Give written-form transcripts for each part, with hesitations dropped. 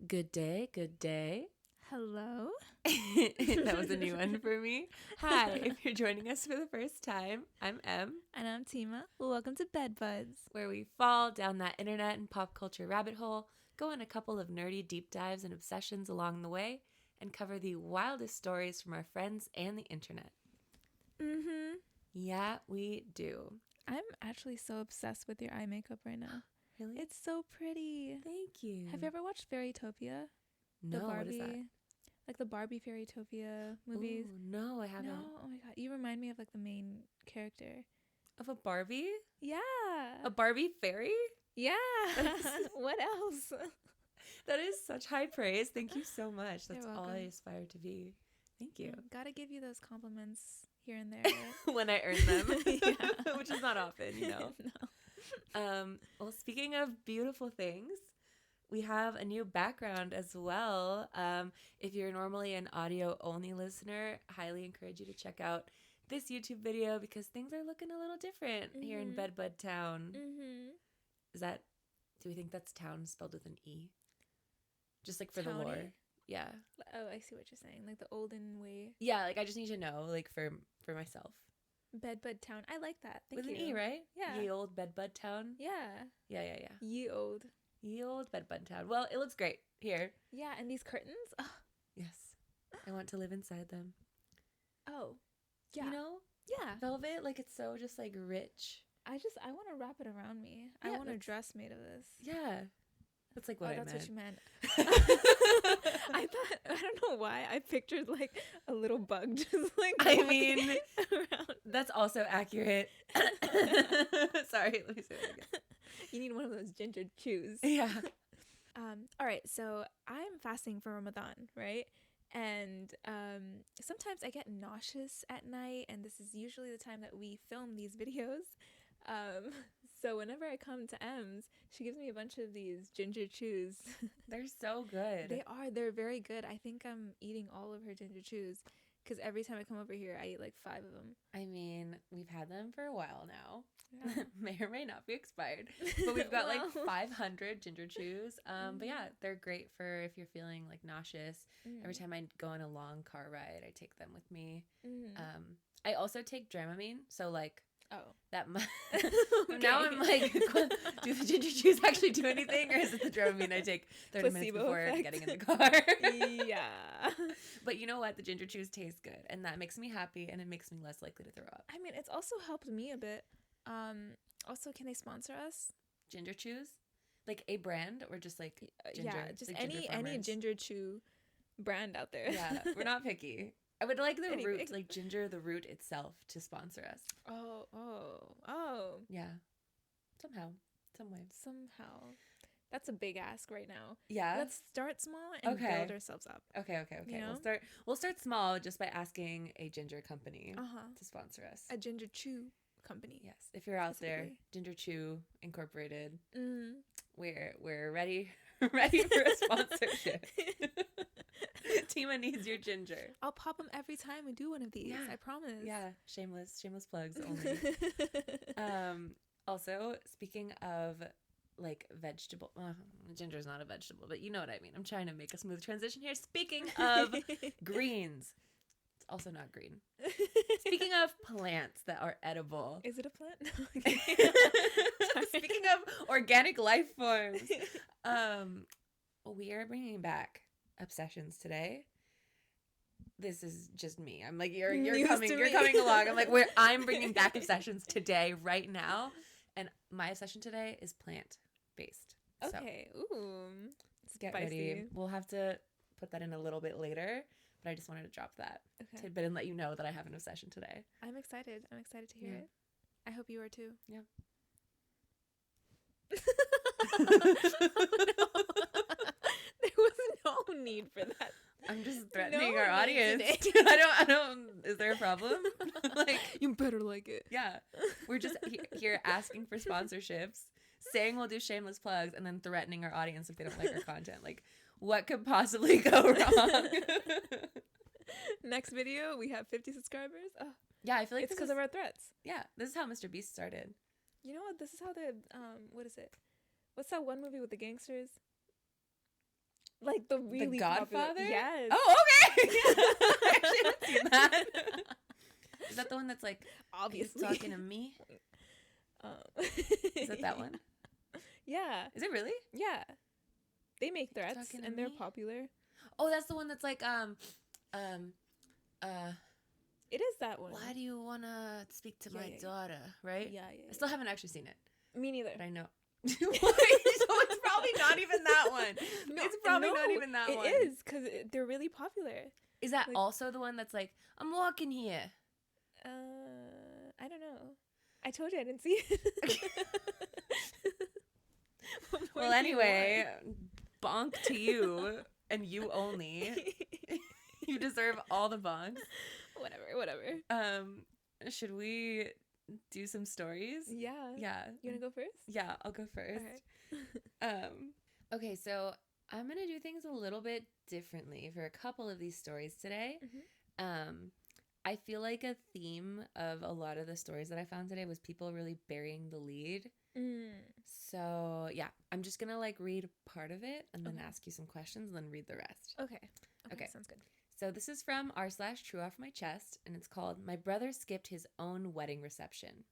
Good day, good day. Hello. That was a new one for me. Hi, if you're joining us for the first time, I'm Em, And I'm Tima. Welcome to Bed Buds. where we fall down that internet and pop culture rabbit hole, go on a couple of nerdy deep dives and obsessions along the way, and cover the wildest stories from our friends and the internet. Mm-hmm. Yeah, we do. I'm actually so obsessed with your eye makeup right now. Really? It's so pretty. Thank you. Have you ever watched Fairytopia? No, The what is that? Like the Barbie Fairytopia movies? Ooh, no, I haven't. No, oh my god. You remind me of like the main character. Of a Barbie? Yeah. A Barbie fairy? Yeah. What else? That is such high praise. Thank you so much. That's You're all I welcome. aspire to be. Thank you. Gotta give you those compliments here and there. When I earn them, Yeah. which is not often, you know. No. Well, speaking of beautiful things, we have a new background as well. If you're normally an audio only listener, highly encourage you to check out this YouTube video because things are looking a little different here in Bedbud Town. Mm-hmm. Do we think that's town spelled with an E? Just like for the Towny? lore. Yeah. Oh, I see what you're saying. Like the olden way. Yeah, like I just need to know, like for myself. Bedbud Town. I like that. Thank With you. an E, right? Yeah. Ye old Bedbud Town. Yeah. Yeah. Ye old. Ye old Bedbud Town. Well, it looks great here. Yeah, and these curtains. Yes. I want to live inside them. Oh. Yeah. You know? Yeah. Velvet, like it's so just like rich. I want to wrap it around me. Yeah, I want a that's- dress made of this. Yeah. That's like what I that's meant. what you meant. I don't know why I pictured like a little bug just like I walking mean, around. that's also accurate. Sorry, let me say that again. You need one of those ginger chews. Yeah. All right, so I'm fasting for Ramadan, right? And sometimes I get nauseous at night, and this is usually the time that we film these videos. So whenever I come to M's, she gives me a bunch of these ginger chews. They're so good. They're very good. I think I'm eating all of her ginger chews because every time I come over here, I eat like 5 of them. I mean, we've had them for a while now. Yeah. May or may not be expired. But we've got like Well. 500 ginger chews. But yeah, they're great for if you're feeling like nauseous. Every time I go on a long car ride, I take them with me. I also take Dramamine. So like Oh. that now I'm like, do the ginger chews actually do anything? Or is it the Dramamine I take 30 minutes Placebo before effect. getting in the car? Yeah. But you know what? The ginger chews taste good. And that makes me happy. And it makes me less likely to throw up. I mean, it's also helped me a bit. Also, can they sponsor us? Ginger chews? Like a brand or just like ginger? Yeah, just like ginger any farmers? ginger chew brand out there. Yeah, we're not picky. I would like the Anything. root, like ginger, the root itself, to sponsor us. Oh. Yeah. Somehow. Some way. Somehow. That's a big ask right now. Yeah. Let's start small and Okay. build ourselves up. Okay. You know? We'll start small just by asking a ginger company Uh-huh. to sponsor us. A ginger chew company. Yes. If you're out there, Specifically. Ginger Chew Incorporated, Mm. we're ready ready for a sponsorship. Tima needs your ginger. I'll pop them every time we do one of these. Yeah. I promise. Yeah, shameless plugs only. Also, speaking of like vegetable, ginger's not a vegetable, but you know what I mean. I'm trying to make a smooth transition here. Speaking of greens, it's also not green. Speaking of plants that are edible. Is it a plant? Speaking of organic life forms, we are bringing back obsessions today. This is just me. I'm like you're News coming to you're me. coming along. I'm like I'm bringing back obsessions today right now, and my obsession today is plant based. Okay. Ooh. So get Spicy. ready. We'll have to put that in a little bit later, but I just wanted to drop that Okay. tidbit and let you know that I have an obsession today. I'm excited. I'm excited to hear Yeah. it. I hope you are too. Yeah. There was no need for that. I'm just threatening our need audience. today. I don't. Is there a problem? Like, You better like it. yeah, we're just here asking for sponsorships, saying we'll do shameless plugs, and then threatening our audience if they don't like our content. Like, what could possibly go wrong? Next video, we have 50 subscribers. Oh, Yeah, I feel like it's this because is, of our threats. yeah, this is how Mr. Beast started. You know what? This is how the what is it? What's that one movie with the gangsters? Like the really Godfather? popular. Yes. Oh, okay. I actually haven't seen that. Is that the one that's like, Obviously. "Are you talking to me?" Is that one? Yeah. Is it really? Yeah. They make threats Talking to and they're me? popular. Oh, that's the one that's like, It is that one. why do you want to speak to my daughter, right? Yeah. I still haven't actually seen it. Me neither. But I know. So it's probably not even that one. No, It's probably not even that one. It is, because they're really popular. Is that like, also the one that's like, "I'm walking here"? I don't know. I told you I didn't see it. Well, anyway, bonk to you and you only. You deserve all the bonks. Whatever. Should we do some stories? Yeah. You want to go first? Yeah, I'll go first. Alright. Okay, so I'm going to do things a little bit differently for a couple of these stories today. Mm-hmm. I feel like a theme of a lot of the stories that I found today was people really burying the lead. So, yeah, I'm just going to like read part of it and then ask you some questions and then read the rest. Okay. Sounds good. So this is from r/True Off My Chest, and it's called "My Brother Skipped His Own Wedding Reception."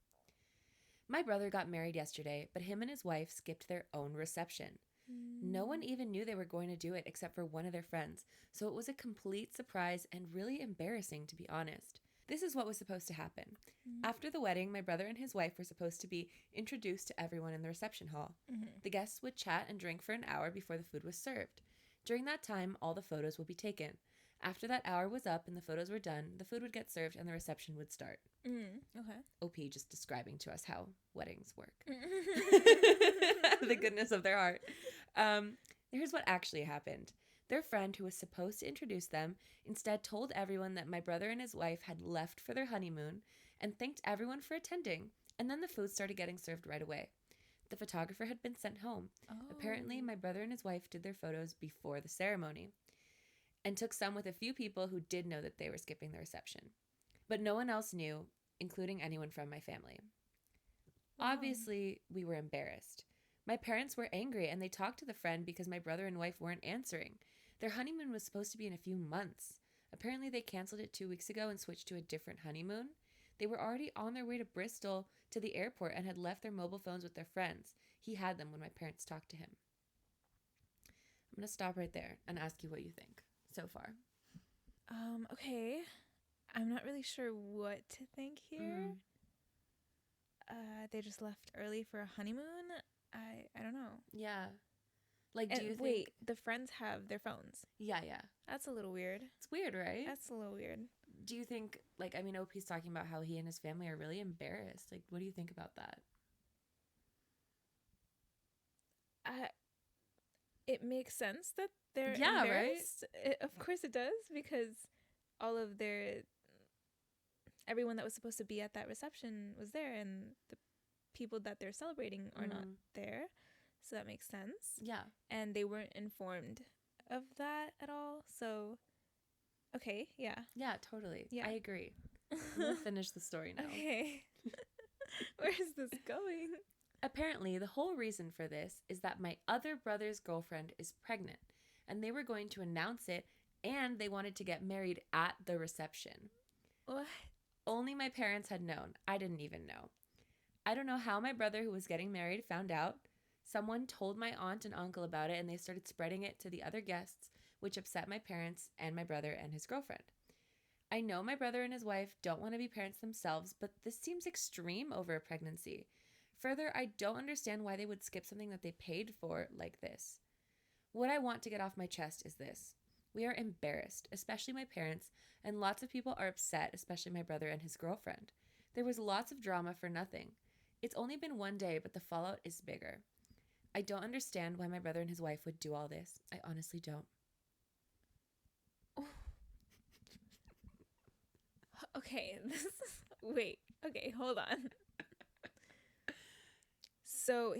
My brother got married yesterday, but him and his wife skipped their own reception. No one even knew they were going to do it except for one of their friends, so it was a complete surprise and really embarrassing, to be honest. This is what was supposed to happen. After the wedding, my brother and his wife were supposed to be introduced to everyone in the reception hall. The guests would chat and drink for an hour before the food was served. During that time, all the photos would be taken. After that hour was up and the photos were done, the food would get served and the reception would start. Okay. OP just describing to us how weddings work. The goodness of their heart. Here's what actually happened. Their friend, who was supposed to introduce them, instead told everyone that my brother and his wife had left for their honeymoon and thanked everyone for attending, and then the food started getting served right away. The photographer had been sent home. Apparently, my brother and his wife did their photos before the ceremony and took some with a few people who did know that they were skipping the reception. But no one else knew, including anyone from my family. Obviously, we were embarrassed. My parents were angry and they talked to the friend because my brother and wife weren't answering. Their honeymoon was supposed to be in a few months. Apparently, they canceled it 2 weeks ago and switched to a different honeymoon. They were already on their way to Bristol to the airport and had left their mobile phones with their friends. He had them when my parents talked to him. I'm going to stop right there and ask you what you think so far. Okay. I'm not really sure what to think here. They just left early for a honeymoon. I don't know. Yeah. Like, do you think... Wait, the friends have their phones. Yeah. That's a little weird. It's weird, right? That's a little weird. Do you think, like, I mean, OP's talking about how he and his family are really embarrassed. Like, what do you think about that? It makes sense that they're embarrassed. Right? Of course it does, because all of everyone that was supposed to be at that reception was there, and the people that they're celebrating are not there. So that makes sense. Yeah. And they weren't informed of that at all. So, okay, yeah. Yeah, totally. Yeah. I agree. I'm going to finish the story now. Okay. Where is this going? Apparently, the whole reason for this is that my other brother's girlfriend is pregnant, and they were going to announce it, and they wanted to get married at the reception. What? Only my parents had known. I didn't even know. I don't know how my brother, who was getting married, found out. Someone told my aunt and uncle about it, and they started spreading it to the other guests, which upset my parents and my brother and his girlfriend. I know my brother and his wife don't want to be parents themselves, but this seems extreme over a pregnancy. Further, I don't understand why they would skip something that they paid for like this. What I want to get off my chest is this. We are embarrassed, especially my parents, and lots of people are upset, especially my brother and his girlfriend. There was lots of drama for nothing. It's only been one day, but the fallout is bigger. I don't understand why my brother and his wife would do all this. I honestly don't. Okay, wait. Okay, hold on. So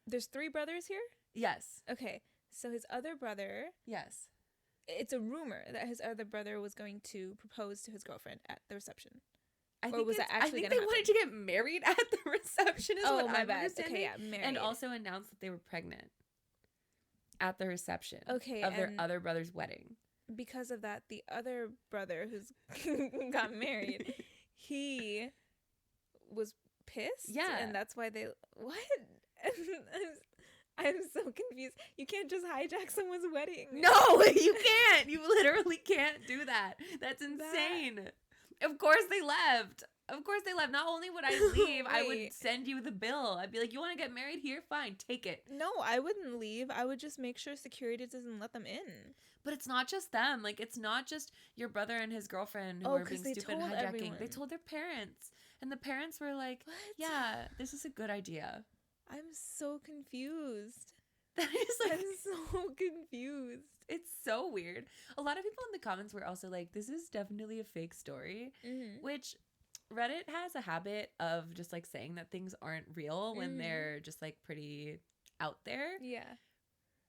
there's 3 brothers here? Yes. Okay, so his other brother... Yes. It's a rumor that his other brother was going to propose to his girlfriend at the reception. I think that actually they wanted to get married at the reception is what my I'm bad. understanding. Okay, yeah, married. And also announced that they were pregnant. at the reception Okay, of their and other brother's wedding. because of that, the other brother who's got married, he was pissed. Yeah. And that's why they, what? I'm so confused. You can't just hijack someone's wedding. No, you can't. You literally can't do that. That's insane. Of course they left. Of course they left. Not only would I leave, I would Wait. send you the bill. I'd be like, you want to get married here? Fine, take it. No, I wouldn't leave. I would just make sure security doesn't let them in. But it's not just them. Like, it's not just your brother and his girlfriend who Oh, are 'cause being they stupid and told hijacking. everyone. They told their parents. And the parents were like, What? yeah, this is a good idea. I'm so confused. That is like, I'm so confused. it's so weird. A lot of people in the comments were also like, this is definitely a fake story, Mm-hmm. which Reddit has a habit of just like saying that things aren't real when Mhm. they're just like pretty out there, Yeah.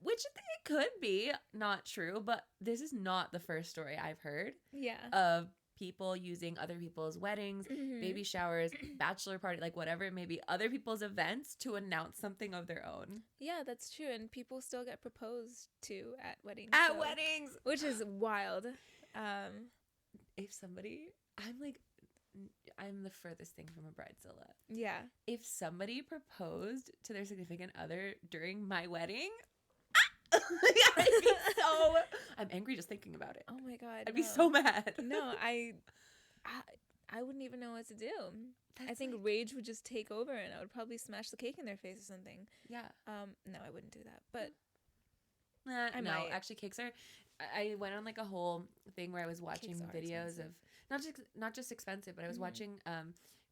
which it could be not true, but this is not the first story I've heard Yeah. of people using other people's weddings, Mhm. baby showers, bachelor party, like whatever it may be, other people's events to announce something of their own. Yeah, that's true. And people still get proposed to at weddings. At so- weddings! Which is wild. If somebody, I'm the furthest thing from a bridezilla. Yeah. If somebody proposed to their significant other during my wedding, I'd be so, I'm angry just thinking about it. Oh my God. I'd be no. so mad. No, I wouldn't even know what to do. I That's think like- rage would just take over, and I would probably smash the cake in their face or something. Yeah. No, I wouldn't do that. But I no, might. actually, cakes are. I went on like a whole thing where I was watching Cakes are videos expensive. of not just expensive, but I was Mhm. watching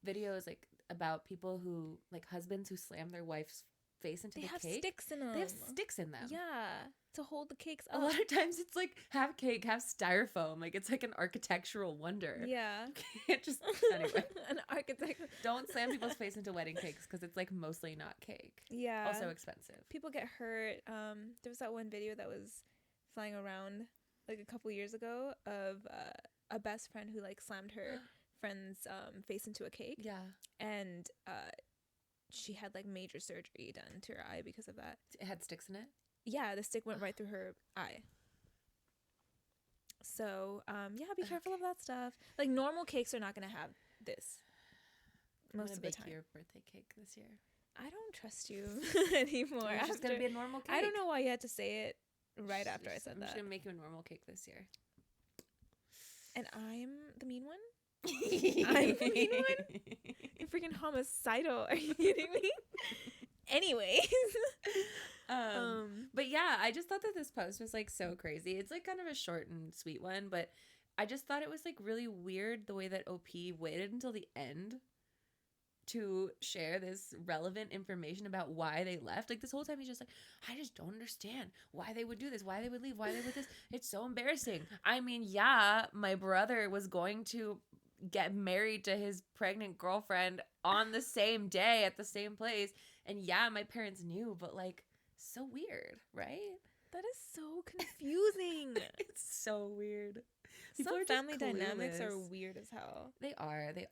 videos like about people who like husbands who slam their wife's face into they the have cake. sticks in them. They have sticks in them. Yeah, to hold the cakes A up. lot of times it's like half cake, half styrofoam. Like it's like an architectural wonder. Yeah. You can't just anyway. An architect. Don't slam people's face into wedding cakes because it's like mostly not cake. Yeah. Also expensive. People get hurt. There was that one video that was flying around like a couple years ago of a best friend who like slammed her friend's face into a cake, Yeah. and she had like major surgery done to her eye because of that. It had sticks in it. Yeah, the stick went right through her eye. So yeah, be careful of that stuff. Like normal cakes are not gonna have this I'm most gonna of the bake time. your birthday cake this year. I don't trust you anymore. It's just gonna be a normal cake. I don't know why you had to say it right after I said I'm that. just gonna make you a normal cake this year. And I'm the mean one? I'm the mean one? You're freaking homicidal. Are you kidding me? Anyways. But yeah, I just thought that this post was like so crazy. It's like kind of a short and sweet one, but I just thought it was like really weird the way that OP waited until the end to share this relevant information about why they left. Like this whole time he's just like, I just don't understand why they would do this, why they would leave, why they would this. It's so embarrassing. I mean, yeah, my brother was going to get married to his pregnant girlfriend on the same day at the same place. And yeah, my parents knew, but like so weird, right? That is so confusing. It's so weird. People are Some just family dynamics are clueless. weird as hell. They are. Like,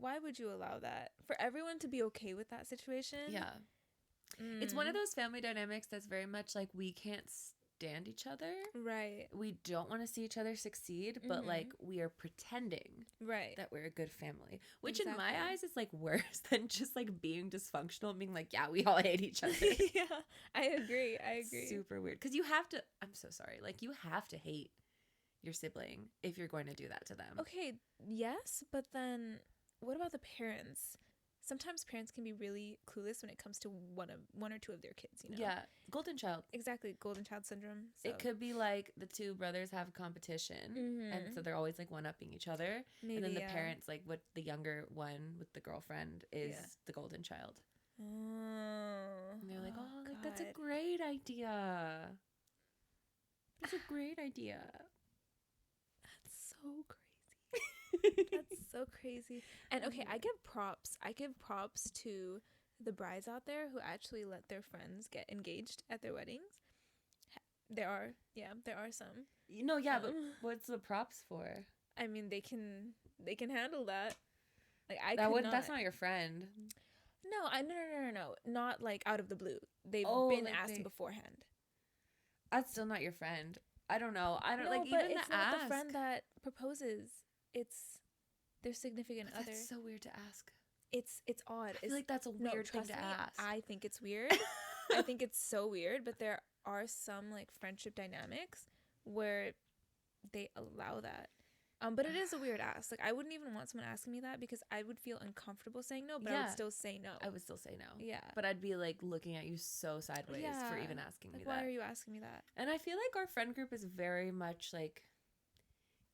why would you allow that? For everyone to be okay with that situation? Yeah. It's one of those family dynamics that's very much like we can't stand each other. Right. We don't want to see each other succeed, but Mhm. like we are pretending Right. that we're a good family, which in my Exactly. eyes is like worse than just like being dysfunctional and being like, yeah, we all hate each other. Yeah, I agree. I agree. Super weird. Because you have to, I'm so sorry. Like you have to hate your sibling if you're going to do that to them. Okay, yes, but then what about the parents? Sometimes parents can be really clueless when it comes to one or two of their kids, you know? Yeah. Golden child. Exactly, golden child syndrome. So. It could be like the two brothers have competition. And so they're always like one-upping each other. Maybe, and then the yeah. parents, like what the younger one with the girlfriend is Yeah. the golden child. Oh. And they're like, oh, like, that's a God. great idea. That's a great idea. That's so crazy. That's so crazy. And okay, I give props. I give props to the brides out there who actually let their friends get engaged at their weddings. There are some. You know, yeah, but Um, what's the props for? I mean, they can handle that. Like I That could would not. that's not your friend. No, no, not like out of the blue. They've Oh, been like asked they- beforehand. That's still not your friend. I don't know. I don't No, like but even it's the not ask. the friend that proposes. It's their significant But other. that's so weird to ask. It's odd. I feel like that's a weird thing trust to me, ask. I think it's weird. I think it's so weird, but there are some like friendship dynamics where they allow that. But it is a weird ask. Like I wouldn't even want someone asking me that because I would feel uncomfortable saying no, but I would still say no. I would still say no. Yeah. But I'd be like looking at you so sideways for even asking me like, that. Why are you asking me that? And I feel like our friend group is very much like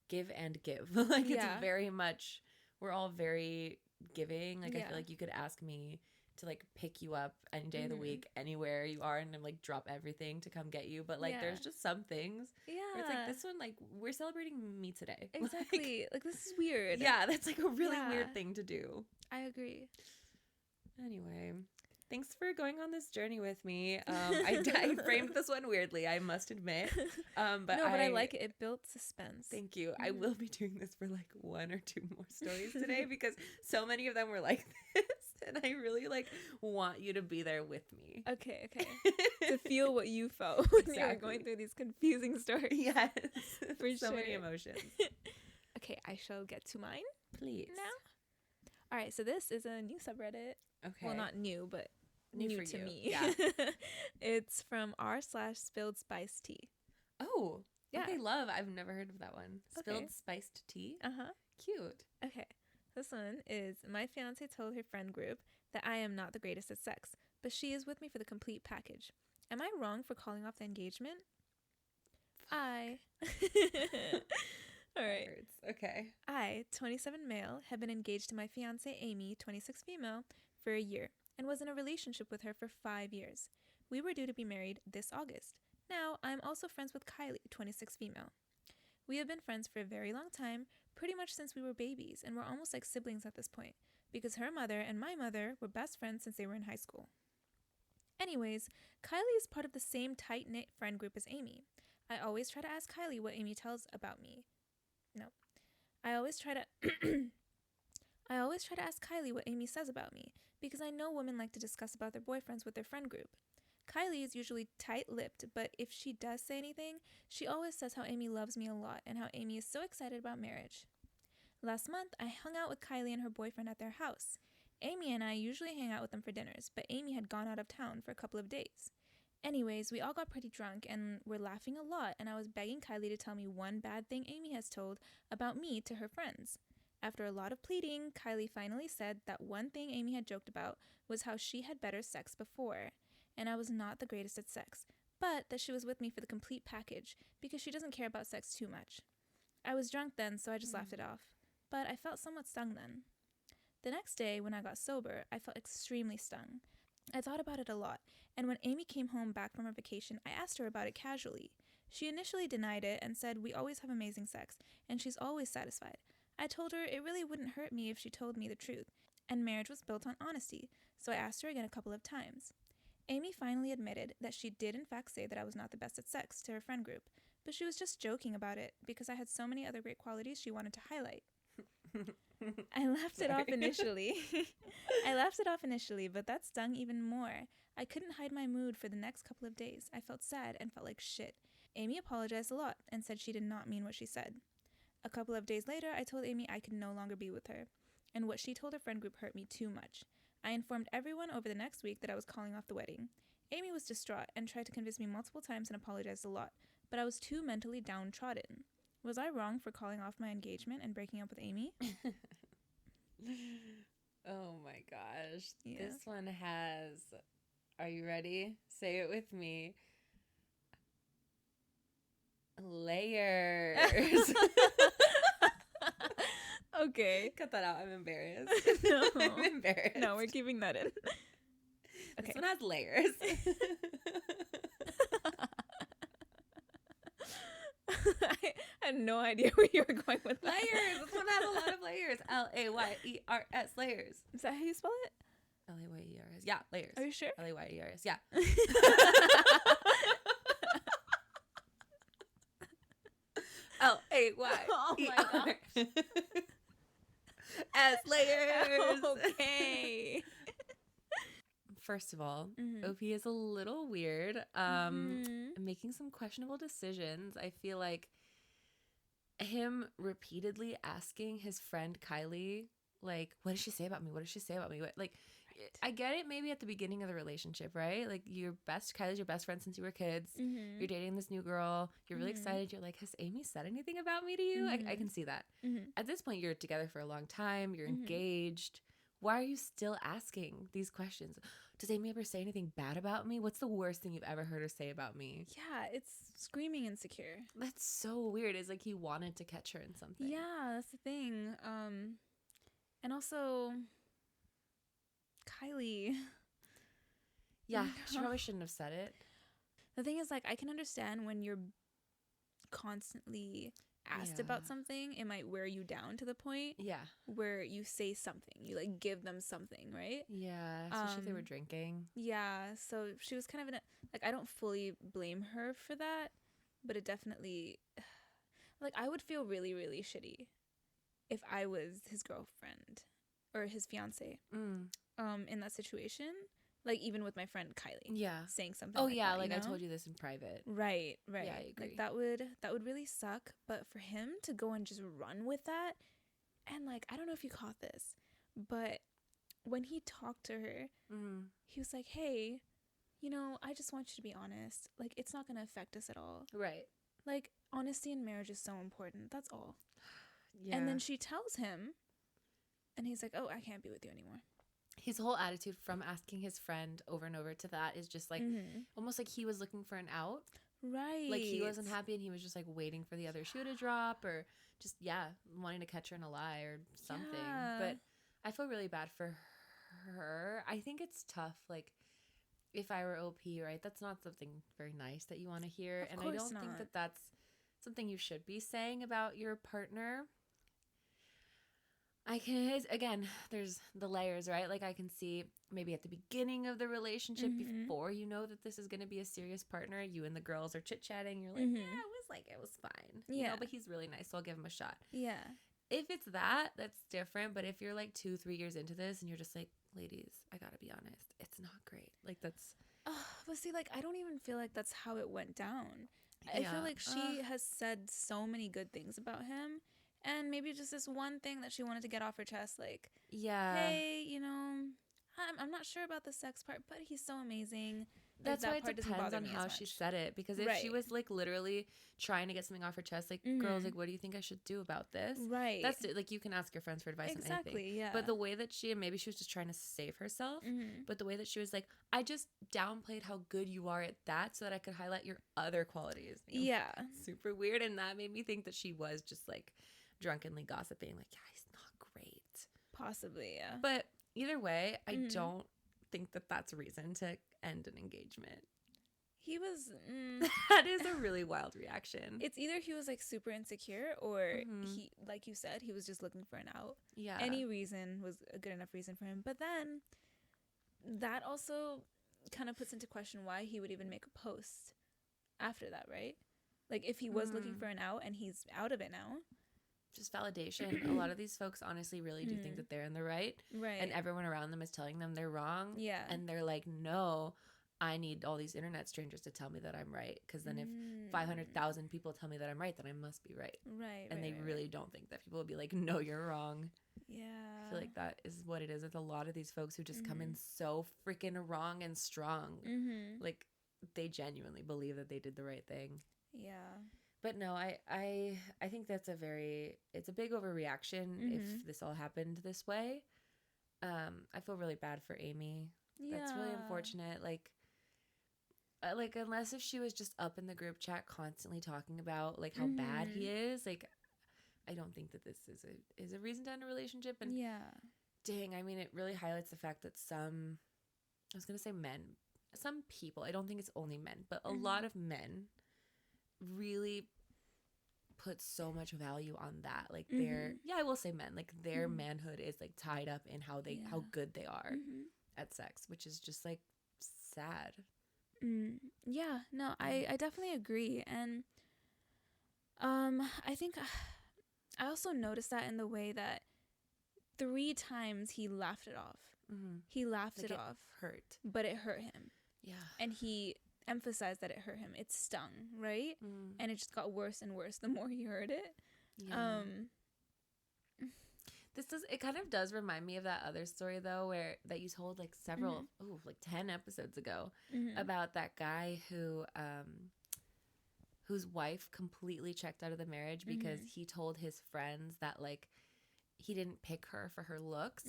give and give. Like it's very much, we're all very giving. Like I feel like you could ask me to like pick you up any day of the week, anywhere you are, and then like drop everything to come get you. But like there's just some things where it's like this one, like we're celebrating me today. Exactly. Like this is weird. Yeah, that's like a really weird thing to do. I agree. Anyway, thanks for going on this journey with me. I framed this one weirdly, I must admit. But I like it. It built suspense. Thank you. I will be doing this for like 1 or 2 more stories today because so many of them were like this, and I really like want you to be there with me. Okay. To feel what you felt when you were going through these confusing stories. Yes. For so sure. many emotions. Okay, I shall get to mine. Please. Now. All right, so this is a new subreddit. Okay. Well, not new, but new to you. me. Yeah. It's from r/spilled spice tea. Oh. Yeah. Okay, love. I've never heard of that one. Spilled spiced tea? Uh-huh. Cute. Okay. This one is, my fiance told her friend group that I am not the greatest at sex, but she is with me for the complete package. Am I wrong for calling off the engagement? All right. Okay. I, 27 male, have been engaged to my fiance Amy, 26 female, for a year and was in a relationship with her for 5 years. We were due to be married this August. Now, I am also friends with Kylie, 26 female. We have been friends for a very long time, pretty much since we were babies, and we're almost like siblings at this point, because her mother and my mother were best friends since they were in high school. Anyways, Kylie is part of the same tight-knit friend group as Amy. I always try to ask Kylie what Amy tells about me. No. I always try to ask Kylie what Amy says about me, because I know women like to discuss about their boyfriends with their friend group. Kylie is usually tight-lipped, but if she does say anything, she always says how Amy loves me a lot and how Amy is so excited about marriage. Last month, I hung out with Kylie and her boyfriend at their house. Amy and I usually hang out with them for dinners, but Amy had gone out of town for a couple of days. Anyways, we all got pretty drunk and were laughing a lot, and I was begging Kylie to tell me one bad thing Amy has told about me to her friends. After a lot of pleading, Kylie finally said that one thing Amy had joked about was how she had better sex before, and I was not the greatest at sex, but that she was with me for the complete package because she doesn't care about sex too much. I was drunk then, so I just laughed it off, but I felt somewhat stung then. The next day, when I got sober, I felt extremely stung. I thought about it a lot, and when Amy came home back from her vacation, I asked her about it casually. She initially denied it and said we always have amazing sex, and she's always satisfied. I told her it really wouldn't hurt me if she told me the truth, and marriage was built on honesty, so I asked her again a couple of times. Amy finally admitted that she did in fact say that I was not the best at sex to her friend group, but she was just joking about it because I had so many other great qualities she wanted to highlight. I laughed it off initially. But that stung even more. I couldn't hide my mood for the next couple of days. I felt sad and felt like shit. Amy apologized a lot and said she did not mean what she said. A couple of days later, I told Amy I could no longer be with her, and what she told her friend group hurt me too much. I informed everyone over the next week that I was calling off the wedding. Amy was distraught and tried to convince me multiple times and apologized a lot, but I was too mentally downtrodden. Was I wrong for calling off my engagement and breaking up with Amy? Oh my gosh. Yeah. This one has, are you ready? Say it with me. Layers. Okay. Cut that out. I'm embarrassed. No. I'm embarrassed. No, we're keeping that in. Okay. This one has layers. I had no idea where you were going with that. Layers. This one has a lot of layers. Layers. Layers. Is that how you spell it? Layers. Yeah, layers. Are you sure? Layers. Yeah. Layers. Oh my gosh. S layers. Okay. first of all, Mm-hmm. OP is a little weird. Mm-hmm. Making some questionable decisions. I feel like him repeatedly asking his friend Kylie, like, what did she say about me? What did she say about me? What, like, Right. I get it maybe at the beginning of the relationship, right? Like, Kylie's your best friend since you were kids. Mm-hmm. You're dating this new girl. You're really Mm-hmm. excited. You're like, has Amy said anything about me to you? I Mm-hmm. can see that. Mm-hmm. At this point, you're together for a long time. You're Mm-hmm. engaged. Why are you still asking these questions? Does Amy ever say anything bad about me? What's the worst thing you've ever heard her say about me? Yeah, it's screaming insecure. That's so weird. It's like he wanted to catch her in something. Yeah, that's the thing. And also Kylie. Yeah, You she know? probably shouldn't have said it. The thing is, like, I can understand when you're constantly asked Yeah. about something, it might wear you down to the point Yeah. where you say something, you like give them something, right? Yeah, especially if they were drinking. Yeah, so she was kind of in a, like, I don't fully blame her for that, but it definitely, like, I would feel really, really shitty if I was his girlfriend or his fiance, Mm. in that situation. Like, even with my friend Kylie, Yeah. saying something. Oh like yeah, that, like you I know? told you this in private. Right, right. Yeah, I agree. Like that would really suck. But for him to go and just run with that, and like, I don't know if you caught this, but when he talked to her, Mm. he was like, "Hey, you know, I just want you to be honest. Like, it's not gonna affect us at all. Right. Like, honesty in marriage is so important. That's all." Yeah. And then she tells him, and he's like, "Oh, I can't be with you anymore." His whole attitude from asking his friend over and over to that is just like almost like he was looking for an out. Right. Like he wasn't happy and he was just like waiting for the other shoe to drop or just wanting to catch her in a lie or something. Yeah. But I feel really bad for her. I think it's tough. Like if I were OP, right? That's not something very nice that you want to hear. Of And I course don't think not. that that's something you should be saying about your partner. Again, there's the layers, right? Like I can see maybe at the beginning of the relationship before you know that this is going to be a serious partner, you and the girls are chit-chatting. You're like, yeah, it was fine. You know, but he's really nice, so I'll give him a shot. Yeah. If it's that, that's different. But if you're like 2-3 years into this and you're just like, ladies, I got to be honest, it's not great. Like that's... But see, like, I don't even feel like that's how it went down. I feel like she has said so many good things about him. And maybe just this one thing that she wanted to get off her chest, like, hey, you know, I'm not sure about the sex part, but he's so amazing. Like, That's why it depends on how she said it. Because if she was like literally trying to get something off her chest, like, girls, like, what do you think I should do about this? Right. That's it. Like, you can ask your friends for advice on anything. Exactly, yeah. But the way that maybe she was just trying to save herself, but the way that she was like, I just downplayed how good you are at that so that I could highlight your other qualities. Yeah. Super weird. And that made me think that she was just like drunkenly gossiping, like, yeah, he's not great. Possibly, yeah. But either way, I don't think that that's a reason to end an engagement. He was... That is a really wild reaction. It's either he was like super insecure or he, like you said, he was just looking for an out. Yeah. Any reason was a good enough reason for him. But then that also kind of puts into question why he would even make a post after that, right? Like if he was looking for an out and he's out of it now. Just validation. A lot of these folks honestly really do think that they're in the right. Right. And everyone around them is telling them they're wrong. Yeah. And they're like, no, I need all these internet strangers to tell me that I'm right. Because then if 500,000 people tell me that I'm right, then I must be right. Right. And they really don't think that. People will be like, no, you're wrong. Yeah. I feel like that is what it is with a lot of these folks who just come in so freaking wrong and strong. Like they genuinely believe that they did the right thing. Yeah. But no, I think that's it's a big overreaction if this all happened this way. I feel really bad for Amy. Yeah. That's really unfortunate. Like unless if she was just up in the group chat constantly talking about like how bad he is, like I don't think that this is a reason to end a relationship. And dang, I mean, it really highlights the fact that some people, I don't think it's only men, but a lot of men really put so much value on that. Like I will say men, like their manhood is like tied up in how good they are at sex, which is just like sad. Yeah, no, I definitely agree. And I think I also noticed that in the way that 3 times he laughed it off. He laughed Like it off, hurt. but it hurt him. Yeah. And he emphasized that it hurt him. It stung, right? And it just got worse and worse the more he heard it. Yeah. It kind of does remind me of that other story though, that you told like several, like 10 episodes ago, about that guy whose wife completely checked out of the marriage because he told his friends that like he didn't pick her for her looks.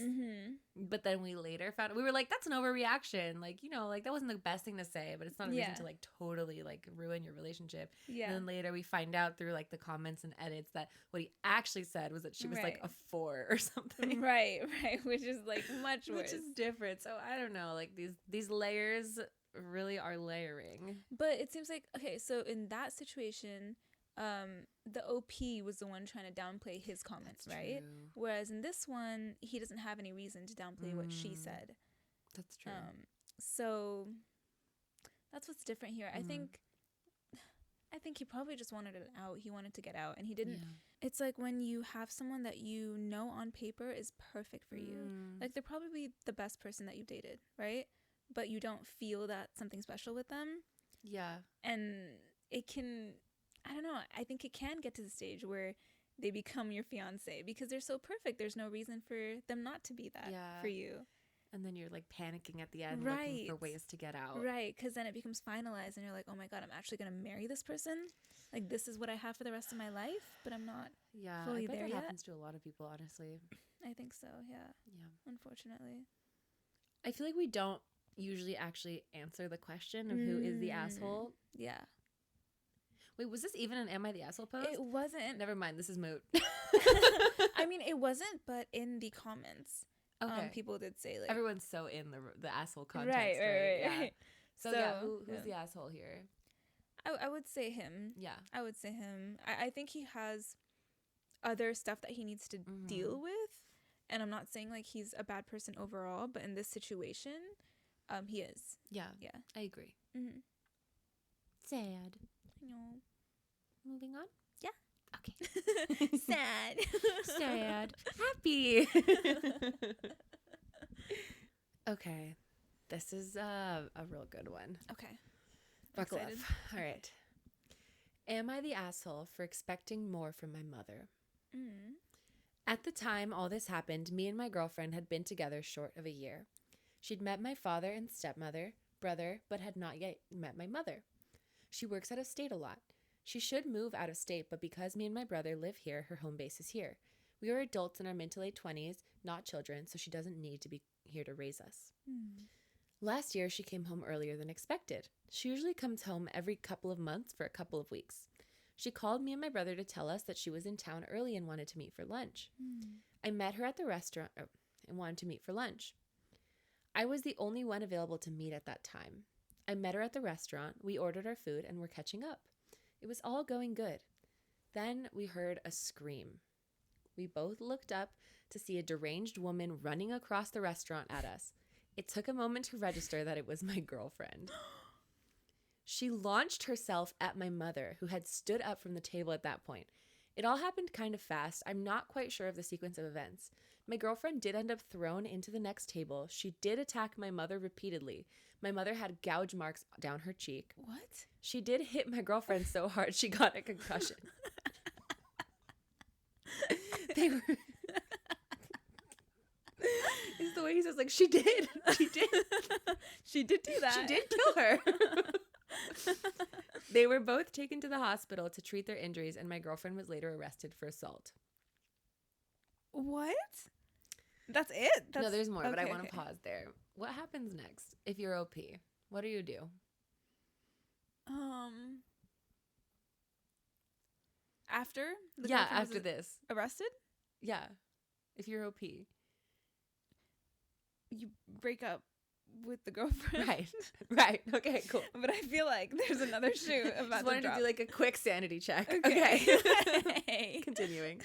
But then we later found, we were like, that's an overreaction. Like, you know, like that wasn't the best thing to say, but it's not a reason to like totally like ruin your relationship. Yeah. And then later we find out through like the comments and edits that what he actually said was that she was like a 4 or something. Right. Which is like much worse. Which is different. So I don't know, like these layers really are layering. But it seems like, okay, so in that situation, the OP was the one trying to downplay his comments, That's right? true. Whereas in this one, he doesn't have any reason to downplay what she said. That's true. So that's what's different here. I think he probably just wanted it out. He wanted to get out, and he didn't. Yeah. It's like when you have someone that you know on paper is perfect for you. Like they're probably the best person that you've dated, right? But you don't feel that something special with them. Yeah. And it can, I don't know, I think it can get to the stage where they become your fiance because they're so perfect. There's no reason for them not to be that for you. And then you're like panicking at the end, looking for ways to get out. Right, because then it becomes finalized and you're like, oh my God, I'm actually going to marry this person? Like, this is what I have for the rest of my life, but I'm not fully there yet. That happens to a lot of people, honestly. I think so, yeah. Unfortunately. I feel like we don't usually actually answer the question of who is the asshole. Yeah. Wait, was this even an Am I the Asshole post? It wasn't. Never mind, this is moot. I mean, it wasn't, but in the comments, people did say like everyone's so in the asshole context, right? Yeah. So yeah, who's the asshole here? I would say him. Yeah, I would say him. I think he has other stuff that he needs to deal with, and I'm not saying like he's a bad person overall, but in this situation, he is. Yeah, I agree. Sad. No. Moving on. Yeah. Okay. Sad. Sad. Happy. Okay. This is a real good one. Okay. Buckle up. All right. Am I the asshole for expecting more from my mother? At the time all this happened, me and my girlfriend had been together short of a year. She'd met my father and stepmother, brother, but had not yet met my mother. She works out of state a lot. She should move out of state, but because me and my brother live here, her home base is here. We are adults in our mid to late 20s, not children, so she doesn't need to be here to raise us. Last year, she came home earlier than expected. She usually comes home every couple of months for a couple of weeks. She called me and my brother to tell us that she was in town early and wanted to meet for lunch. I met her at the restaurant and wanted to meet for lunch. I was the only one available to meet at that time. I met her at the restaurant, we ordered our food, and were catching up. It was all going good. Then we heard a scream. We both looked up to see a deranged woman running across the restaurant at us. It took a moment to register that it was my girlfriend. She launched herself at my mother, who had stood up from the table at that point. It all happened kind of fast. I'm not quite sure of the sequence of events. My girlfriend did end up thrown into the next table. She did attack my mother repeatedly. My mother had gouge marks down her cheek. What? She did hit my girlfriend so hard she got a concussion. They were... It's the way he says, like, she did. She did. She did do that. She did kill her. They were both taken to the hospital to treat their injuries, and my girlfriend was later arrested for assault. What? That's it? No, there's more, but I want to pause there. What happens next if you're OP? What do you do? After? After this. Arrested? Yeah. If you're OP. You break up with the girlfriend. Right. Okay, cool. But I feel like there's another shoe about Just wanted to do like a quick sanity check. Okay. Continuing.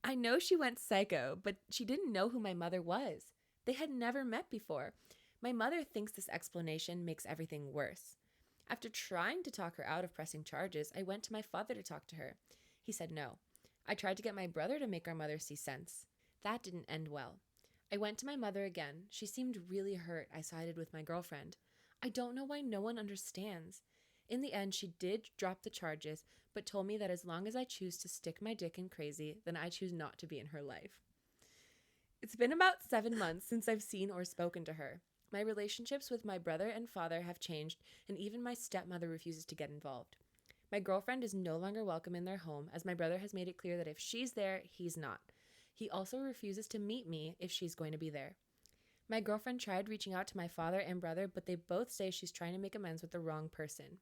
I know she went psycho, but she didn't know who my mother was. They had never met before. My mother thinks this explanation makes everything worse. After trying to talk her out of pressing charges, I went to my father to talk to her. He said no. I tried to get my brother to make our mother see sense. That didn't end well. I went to my mother again. She seemed really hurt. I sided with my girlfriend. I don't know why no one understands. In the end, she did drop the charges, but told me that as long as I choose to stick my dick in crazy, then I choose not to be in her life. It's been about 7 months since I've seen or spoken to her. My relationships with my brother and father have changed, and even my stepmother refuses to get involved. My girlfriend is no longer welcome in their home, as my brother has made it clear that if she's there, he's not. He also refuses to meet me if she's going to be there. My girlfriend tried reaching out to my father and brother, but they both say she's trying to make amends with the wrong person.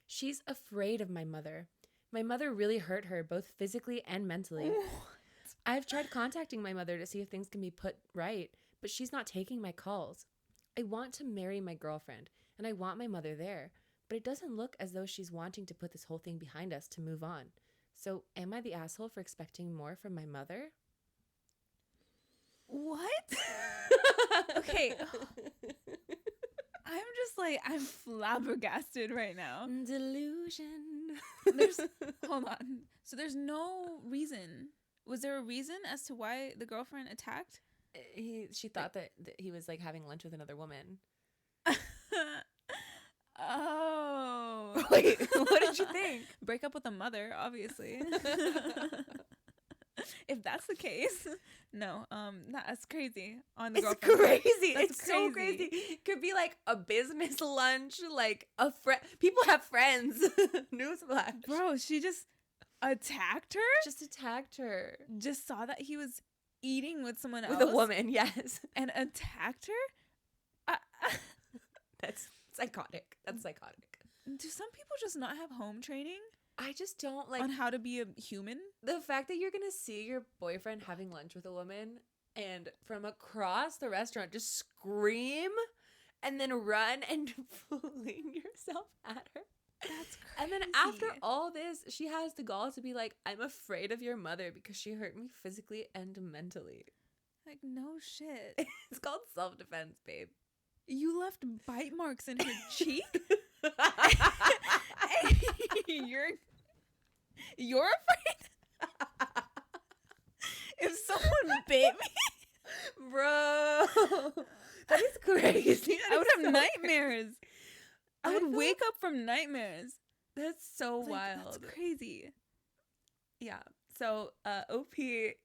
She's afraid of my mother. My mother really hurt her, both physically and mentally. I've tried contacting my mother to see if things can be put right, but she's not taking my calls. I want to marry my girlfriend, and I want my mother there, but it doesn't look as though she's wanting to put this whole thing behind us to move on. So am I the asshole for expecting more from my mother? What? Okay. I'm just like, I'm flabbergasted right now. Delusion. Hold on. So there's no reason. Was there a reason as to why the girlfriend attacked? She thought that he was like having lunch with another woman. Oh. Wait, what did you think? Break up with a mother, obviously. If that's the case, no, that's crazy. On the It's girlfriend. crazy. That's It's so crazy. It could be like a business lunch, like a friend. People have friends. Newsflash. Bro, she just attacked her? Just attacked her. Just saw that he was eating with someone else. With a woman, yes. And attacked her? That's psychotic. That's psychotic. Do some people just not have home training I just don't like on how to be a human? the fact that you're going to see your boyfriend having lunch with a woman and from across the restaurant just scream and then run and fling yourself at her. That's crazy. And then after all this, she has the gall to be like, I'm afraid of your mother because she hurt me physically and mentally. Like, no shit. It's called self-defense, babe. You left bite marks in her cheek? You're afraid? If someone bit me? Bro. That is crazy. I would have nightmares. I would wake up from nightmares. That's so Like, wild. that's crazy. Yeah. So OP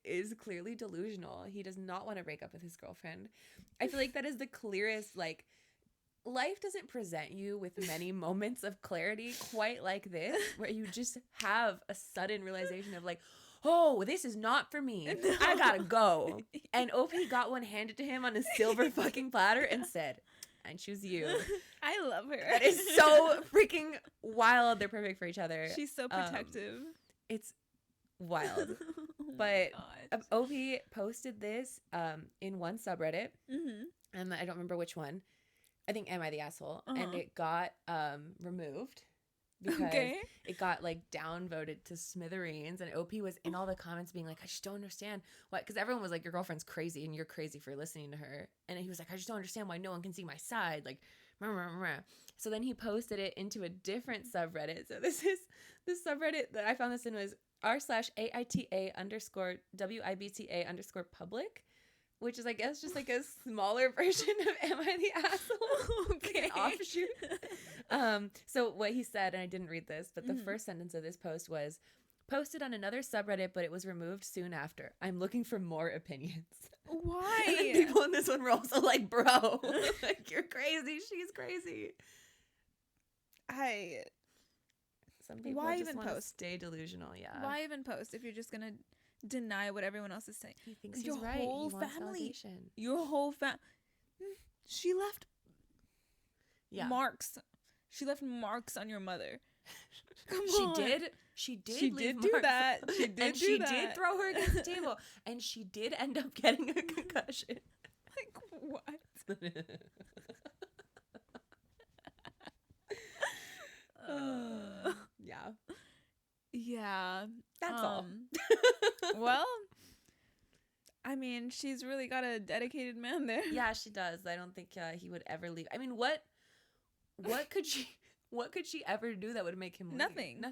is clearly delusional. He does not want to break up with his girlfriend. I feel like that is the clearest, like, life doesn't present you with many moments of clarity quite like this, where you just have a sudden realization of like, oh, this is not for me. No. I gotta go. And OP got one handed to him on a silver fucking platter and said, I choose you. I love her. That is so freaking wild. They're perfect for each other. She's so protective. It's wild. Oh But my God. OP posted this in one subreddit, Mhm. and I don't remember which one. I think Am I the Asshole? And Uh-huh. it got removed because Okay. it got like downvoted to smithereens, and OP was in all the comments being like, I just don't understand why, because everyone was like, your girlfriend's crazy and you're crazy for listening to her. And he was like, I just don't understand why no one can see my side, like rah, rah, rah. So then he posted it into a different subreddit. So this subreddit that I found this in was r/AITA_WIBTA_public, which is, I guess, just like a smaller version of Am I the Asshole? Okay. Like an offshoot. So what he said, and I didn't read this, but the first sentence of this post was, posted on another subreddit, but it was removed soon after. I'm looking for more opinions. Why? And then people in this one were also like, bro, like, you're crazy. She's crazy. Some people Why just even want to post? stay delusional, yeah. Why even post if you're just gonna deny what everyone else is saying? He thinks Your he's right. whole He wants family. validation. Your whole she left Yeah. marks. She left marks on your mother. Come She on. did She leave did do marks. that. She did and do she that. did throw her against the table. And she did end up getting a concussion. Like what? Yeah. Yeah. That's all. Well, I mean, she's really got a dedicated man there. Yeah, she does. I don't think he would ever leave. I mean, what could she What could she ever do that would make him leave? Nothing.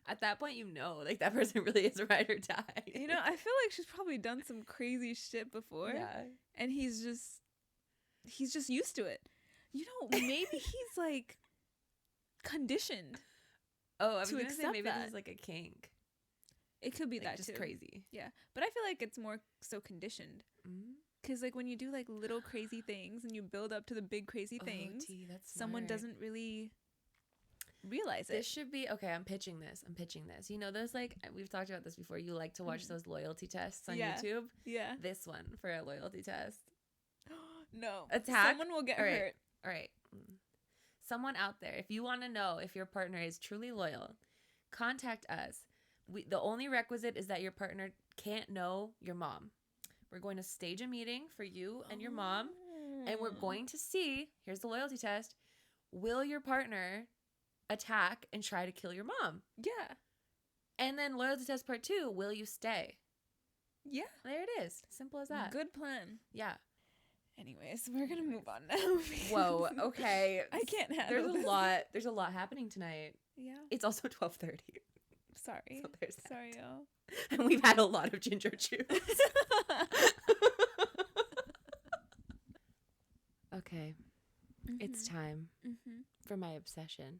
At that point, you know, like that person really is a ride or die. You know, I feel like she's probably done some crazy shit before. Yeah. And he's just used to it. You know, maybe he's like conditioned. Oh, I was to gonna say accept maybe that. there's like a kink. It could be Like, that just too. crazy. Yeah, but I feel like it's more so conditioned. Because like when you do like little crazy things and you build up to the big crazy things, That's someone smart. doesn't really realize This it. should be okay. I'm pitching this. You know, there's like we've talked about this before. You like to watch those loyalty tests on Yeah. YouTube. Yeah. This one for a loyalty test. No. Attack. Someone will get All right. hurt. All right. Someone out there, if you want to know if your partner is truly loyal, contact us. The only requisite is that your partner can't know your mom. We're going to stage a meeting for you and your mom, and we're going to see, here's the loyalty test, will your partner attack and try to kill your mom? Yeah. And then loyalty test part 2, will you stay? Yeah. There it is. Simple as that. Good plan. Yeah. Anyways, we're gonna move on now. Whoa, okay. I can't handle this. There's a lot happening tonight. Yeah. It's also 12:30. Sorry. So there's that. Sorry, y'all. And we've had a lot of ginger juice. Okay. It's time for my obsession.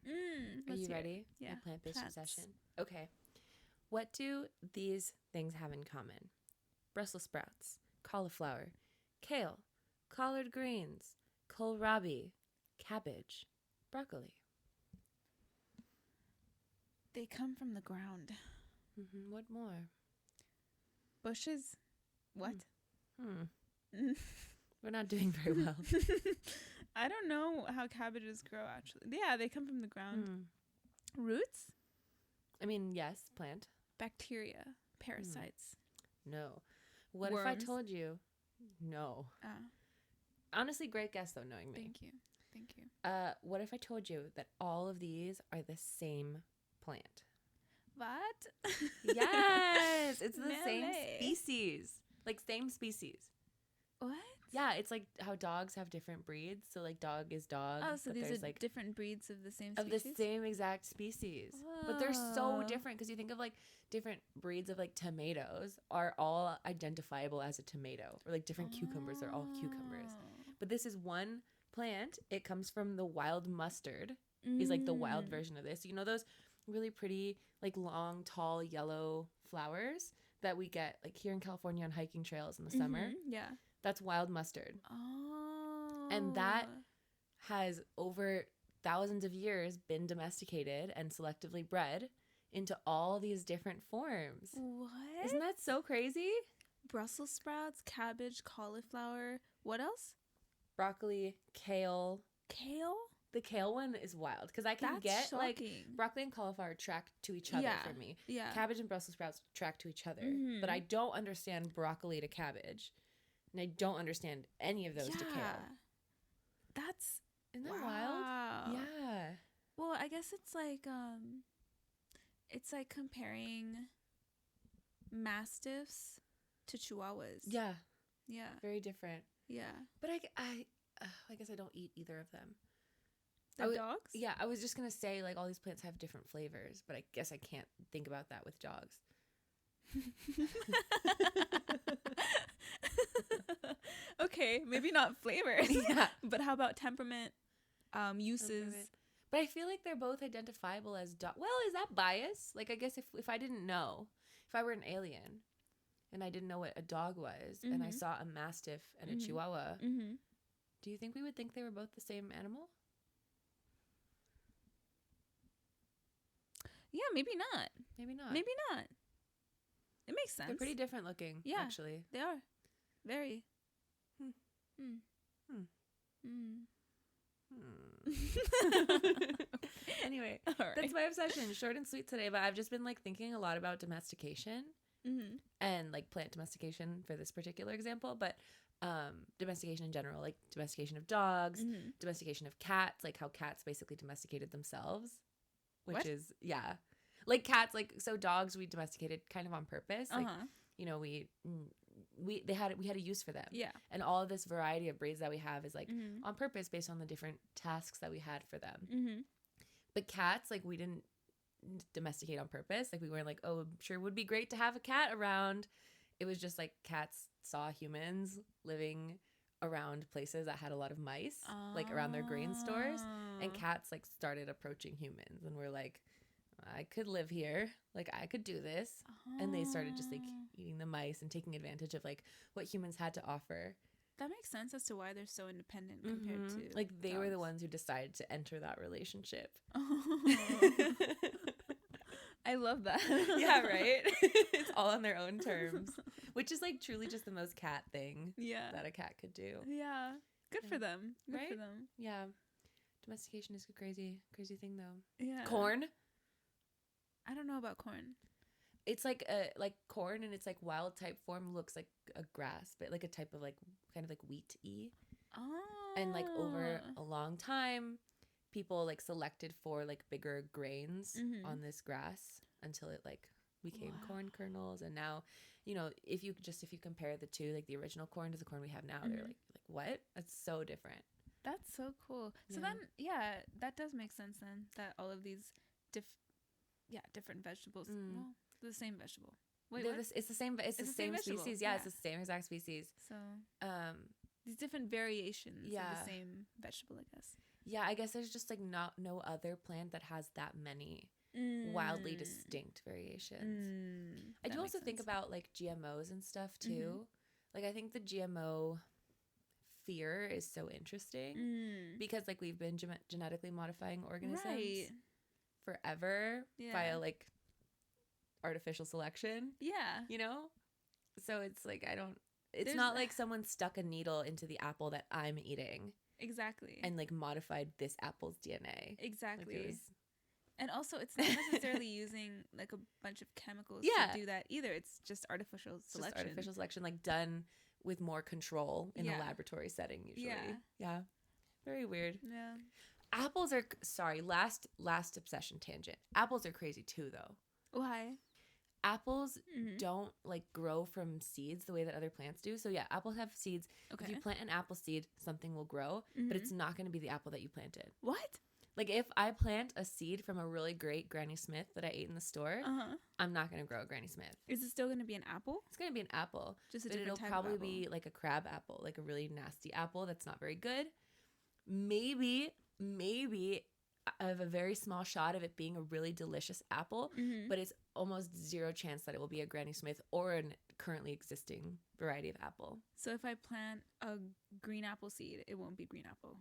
Are you ready? Yeah. My plant-based Plants. obsession. Okay. What do these things have in common? Brussels sprouts, cauliflower, kale, collard greens, kohlrabi, cabbage, broccoli. They come from the ground. What more? Bushes. What? We're not doing very well. I don't know how cabbages grow, actually. Yeah, they come from the ground. Roots? I mean, yes, plant. Bacteria. Parasites. No. What Worms? if I told you? No. Honestly, great guess though, knowing me. Thank you. Thank you. What if I told you that all of these are the same plant? What? Yes, it's the same Melee. species. Like same species. What? Yeah, it's like how dogs have different breeds. So like dog is dog. Oh, so but these there's are like different breeds of the same of species? the same exact species. But they're so Whoa. different because you think of like different breeds of like tomatoes are all identifiable as a tomato, or like different cucumbers are all cucumbers. But this is one plant. It comes from the wild mustard. Is like the wild version of this. You know those really pretty like long, tall, yellow flowers that we get like here in California on hiking trails in the summer? Yeah. That's wild mustard. Oh. And that has over thousands of years been domesticated and selectively bred into all these different forms. What? Isn't that so crazy? Brussels sprouts, cabbage, cauliflower. What else? Broccoli, kale. Kale? The kale one is wild because I can That's get like shocking. broccoli and cauliflower track to each other Yeah. for me. Yeah. Cabbage and Brussels sprouts track to each other. Mhm. But I don't understand broccoli to cabbage. And I don't understand any of those to kale. That's Isn't that wow. wild? Yeah. Well, I guess it's like comparing mastiffs to chihuahuas. Yeah. Yeah. Very different. Yeah. But I guess I don't eat either of them. The dogs? Yeah, I was just going to say like all these plants have different flavors, but I guess I can't think about that with dogs. Okay, maybe not flavors. Yeah. But how about temperament, uses? But I feel like they're both identifiable as dog. Well, is that bias? Like, I guess if I didn't know, if I were an alien and I didn't know what a dog was and I saw a mastiff and a chihuahua, do you think we would think they were both the same animal? Yeah, maybe not. Maybe not. Maybe not. It makes sense. They're pretty different looking, Yeah. actually. They are. Very. Anyway, All right. that's my obsession. Short and sweet today, but I've just been like thinking a lot about domestication and like plant domestication for this particular example, but domestication in general, like domestication of dogs, domestication of cats, like how cats basically domesticated themselves, which What? is, yeah. Like cats, like, so dogs we domesticated kind of on purpose. Like, you know, we had a use for them. Yeah. And all of this variety of breeds that we have is like Mm-hmm. on purpose based on the different tasks that we had for them. But cats, like, we didn't domesticate on purpose. Like, we weren't like, oh, sure would be great to have a cat around. It was just like cats saw humans living around places that had a lot of mice, like around their grain stores, and cats like started approaching humans and were like, I could live here, like I could do this. And they started just like eating the mice and taking advantage of like what humans had to offer. That makes sense as to why they're so independent compared to like they were the dogs. ones who decided to enter that relationship. I love that. Yeah, right? It's all on their own terms, which is like truly just the most cat thing that a cat could do. Yeah. Good for them. Good Right? for them. Yeah. Domestication is a crazy thing though. Yeah. Corn? I don't know about corn. It's like corn in its like wild type form looks like a grass, but like a type of like kind of like wheat-y. Oh. And like over a long time, people like selected for like bigger grains on this grass until it like became corn kernels. And now, you know, if you compare the two, like the original corn to the corn we have now, they're like what? That's so different. That's so cool. So then, that does make sense then, that all of these different vegetables, well, the same vegetable. Wait, what? It's the same vegetable. species. Yeah, it's the same exact species. So these different variations of the same vegetable, I guess. Yeah, I guess there's just like no other plant that has that many wildly distinct variations. I do also think about like GMOs and stuff too. Like I think the GMO fear is so interesting because like we've been genetically modifying organisms forever via like artificial selection. Yeah. You know? So it's like it's not like someone stuck a needle into the apple that I'm eating. Exactly. And like modified this apple's DNA. Exactly. Like and also it's not necessarily using like a bunch of chemicals to do that either. It's just artificial selection. Just artificial selection, like done with more control in a laboratory setting usually. Yeah. Very weird. Yeah. Apples are last obsession tangent. Apples are crazy too though. Why? Apples don't like grow from seeds the way that other plants do. So yeah, apples have seeds. Okay. If you plant an apple seed, something will grow, but it's not going to be the apple that you planted. What? Like if I plant a seed from a really great Granny Smith that I ate in the store, I'm not going to grow a Granny Smith. Is it still going to be an apple? It's going to be an apple. Just a but different it'll type probably of apple. be like a crab apple, like a really nasty apple that's not very good. Maybe I have a very small shot of it being a really delicious apple, but it's almost zero chance that it will be a Granny Smith or a currently existing variety of apple. So if I plant a green apple seed, it won't be green apple.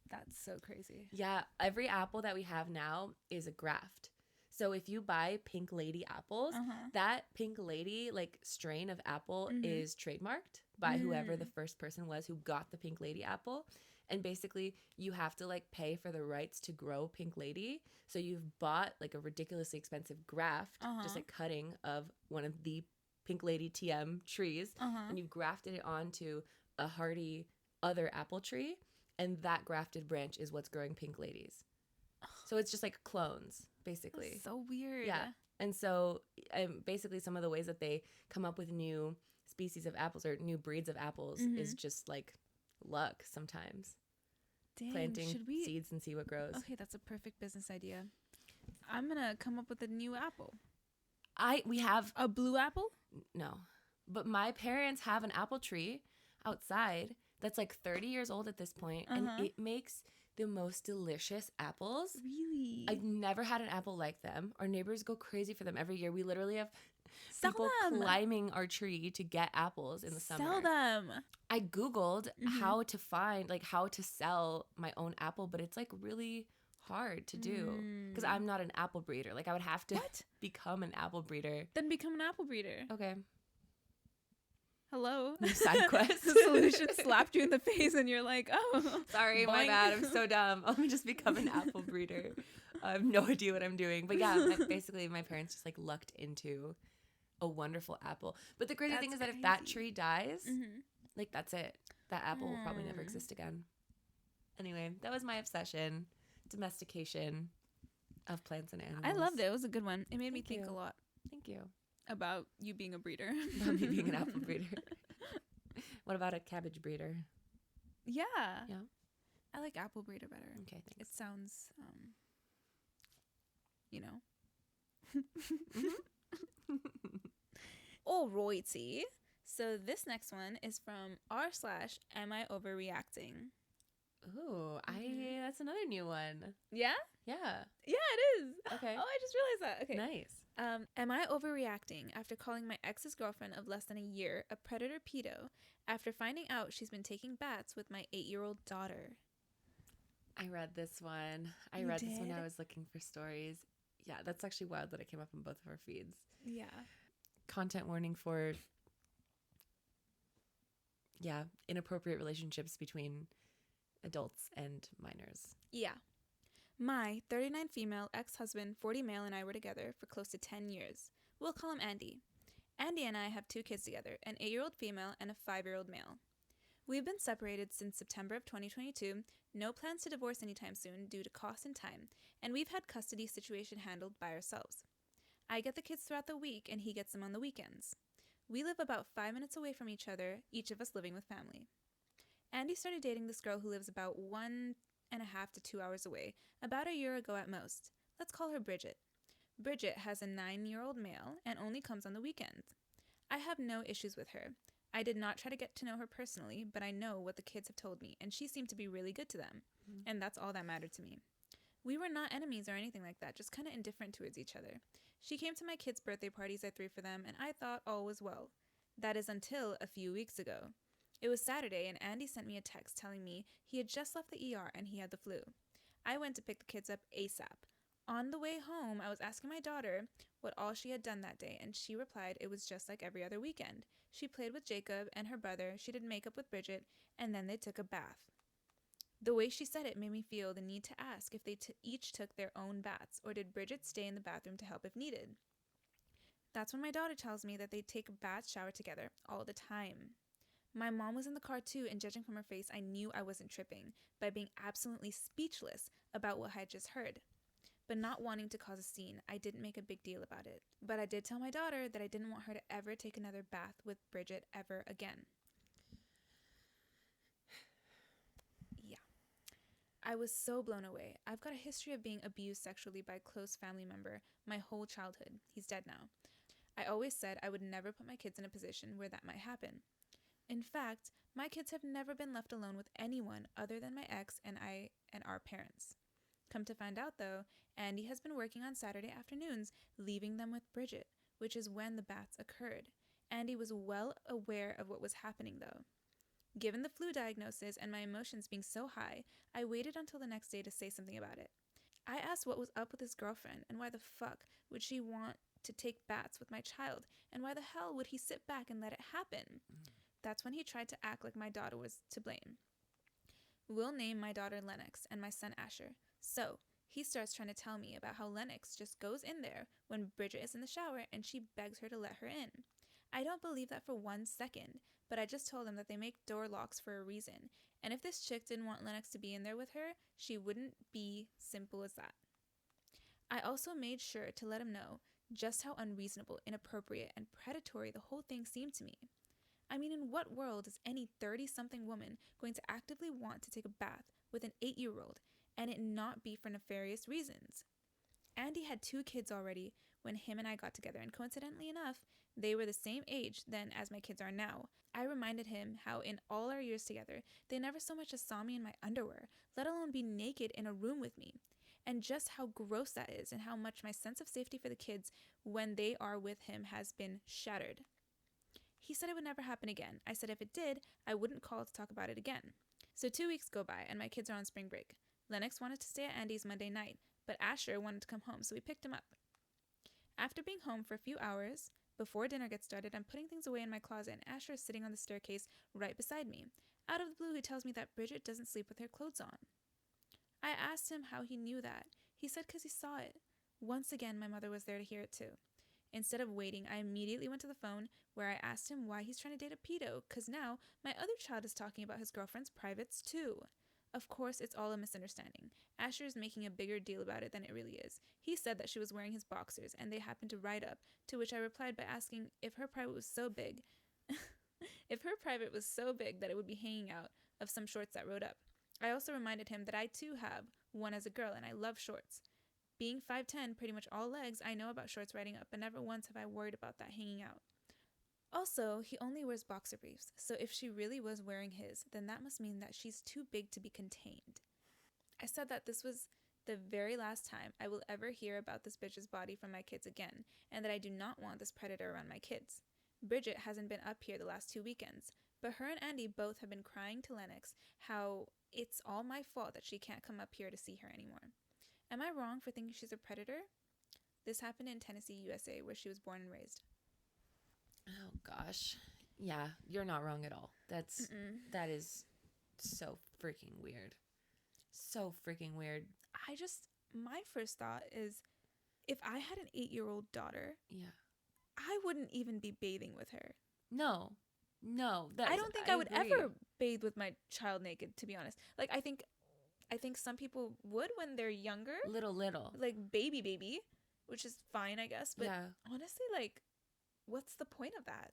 That's so crazy. Yeah, every apple that we have now is a graft. So if you buy Pink Lady apples, that Pink Lady like strain of apple is trademarked by whoever the first person was who got the Pink Lady apple. And basically you have to like pay for the rights to grow Pink Lady. So you've bought like a ridiculously expensive graft, just like cutting of one of the Pink Lady TM trees, and you've grafted it onto a hardy other apple tree. And that grafted branch is what's growing Pink Ladies. So it's just like clones, basically. That's so weird. Yeah. And so basically some of the ways that they come up with new species of apples or new breeds of apples is just like luck sometimes. Dang, planting seeds and see what grows. Okay, that's a perfect business idea. I'm going to come up with a new apple. We have a blue apple? No. But my parents have an apple tree outside that's like 30 years old at this point, and it makes the most delicious apples. Really? I've never had an apple like them. Our neighbors go crazy for them every year. We literally have people climbing our tree to get apples in the summer. Sell them. I Googled how to sell my own apple, but it's like really hard to do because I'm not an apple breeder. Like I would have to become an apple breeder. Then become an apple breeder. Okay. Hello. New side quest. The solution slapped you in the face and you're like, oh. Sorry, my bad. I'm so dumb. Let me just become an apple breeder. I have no idea what I'm doing. But yeah, basically my parents just like lucked into a wonderful apple. But the crazy thing is that if that tree dies, like that's it. That apple will probably never exist again. Anyway, that was my obsession. Domestication of plants and animals. I loved it. It was a good one. It made me think a lot. Thank you. About you being a breeder. About me being an apple breeder. What about a cabbage breeder? Yeah. Yeah. I like apple breeder better. Okay, thanks. It sounds you know. Mhm. Alrighty. So this next one is from r/am I overreacting? Ooh, Mhm. that's another new one. Yeah? Yeah. Yeah, it is. Okay. Oh, I just realized that. Okay. Nice. Am I overreacting after calling my ex's girlfriend of less than a year a predator pedo after finding out she's been taking baths with my 8-year-old daughter? I read this one. I You read this when I did? was looking for stories. Yeah, that's actually wild that it came up in both of our feeds. Yeah. Content warning for, yeah, inappropriate relationships between adults and minors. Yeah. My 39 female ex-husband, 40 male, and I were together for close to 10 years. We'll call him Andy. Andy and I have 2 kids together, an 8-year-old female and a 5-year-old male. We've been separated since September of 2022, no plans to divorce anytime soon due to cost and time, and we've had custody situation handled by ourselves. I get the kids throughout the week and he gets them on the weekends. We live about 5 minutes away from each other, each of us living with family. Andy started dating this girl who lives about 1.5 to 2 hours away, about a year ago at most. Let's call her Bridget. Bridget has a 9-year-old male and only comes on the weekends. I have no issues with her. I did not try to get to know her personally, but I know what the kids have told me, and she seemed to be really good to them, and that's all that mattered to me. We were not enemies or anything like that, just kind of indifferent towards each other. She came to my kids' birthday parties I threw for them, and I thought all was well. That is until a few weeks ago. It was Saturday, and Andy sent me a text telling me he had just left the ER and he had the flu. I went to pick the kids up ASAP. On the way home, I was asking my daughter what all she had done that day, and she replied it was just like every other weekend. She played with Jacob and her brother, she did makeup with Bridget, and then they took a bath. The way she said it made me feel the need to ask if they each took their own baths, or did Bridget stay in the bathroom to help if needed. That's when my daughter tells me that they take a bath shower together all the time. My mom was in the car too, and judging from her face, I knew I wasn't tripping by being absolutely speechless about what I had just heard. But not wanting to cause a scene, I didn't make a big deal about it. But I did tell my daughter that I didn't want her to ever take another bath with Bridget ever again. Yeah. I was so blown away. I've got a history of being abused sexually by a close family member my whole childhood. He's dead now. I always said I would never put my kids in a position where that might happen. In fact, my kids have never been left alone with anyone other than my ex and I and our parents. Come to find out, though, Andy has been working on Saturday afternoons, leaving them with Bridget, which is when the baths occurred. Andy was well aware of what was happening, though. Given the flu diagnosis and my emotions being so high, I waited until the next day to say something about it. I asked what was up with his girlfriend and why the fuck would she want to take baths with my child, and why the hell would he sit back and let it happen? That's when he tried to act like my daughter was to blame. We'll name my daughter Lennox and my son Asher. So, he starts trying to tell me about how Lennox just goes in there when Bridget is in the shower and she begs her to let her in. I don't believe that for 1 second, but I just told him that they make door locks for a reason, and if this chick didn't want Lennox to be in there with her, she wouldn't be simple as that. I also made sure to let him know just how unreasonable, inappropriate, and predatory the whole thing seemed to me. I mean, in what world is any 30-something woman going to actively want to take a bath with an 8-year-old and it not be for nefarious reasons? Andy had 2 kids already when him and I got together, and coincidentally enough, they were the same age then as my kids are now. I reminded him how in all our years together, they never so much as saw me in my underwear, let alone be naked in a room with me, and just how gross that is and how much my sense of safety for the kids when they are with him has been shattered. He said it would never happen again. I said if it did, I wouldn't call to talk about it again. So 2 weeks go by and my kids are on spring break. Lennox wanted to stay at Andy's Monday night, but Asher wanted to come home, so we picked him up. After being home for a few hours, before dinner gets started, I'm putting things away in my closet and Asher is sitting on the staircase right beside me. Out of the blue, he tells me that Bridget doesn't sleep with her clothes on. I asked him how he knew that. He said because he saw it. Once again, my mother was there to hear it too. Instead of waiting, I immediately went to the phone where I asked him why he's trying to date a pedo, because now my other child is talking about his girlfriend's privates too. Of course, it's all a misunderstanding. Asher is making a bigger deal about it than it really is. He said that she was wearing his boxers and they happened to ride up, to which I replied by asking if her private was so big that it would be hanging out of some shorts that rode up. I also reminded him that I too have one as a girl and I love shorts. Being 5'10", pretty much all legs, I know about shorts riding up, but never once have I worried about that hanging out. Also, he only wears boxer briefs, so if she really was wearing his, then that must mean that she's too big to be contained. I said that this was the very last time I will ever hear about this bitch's body from my kids again, and that I do not want this predator around my kids. Bridget hasn't been up here the last 2 weekends, but her and Andy both have been crying to Lennox how it's all my fault that she can't come up here to see her anymore. Am I wrong for thinking she's a predator? This happened in Tennessee, USA, where she was born and raised. Oh gosh. Yeah, you're not wrong at all. That is so freaking weird. So freaking weird. My first thought is, if I had an 8-year-old daughter, yeah, I wouldn't even be bathing with her. No. I don't think I would ever bathe with my child naked, to be honest. Like, I think some people would when they're younger. Little. Like, baby, which is fine, I guess. But yeah. honestly, like, what's the point of that?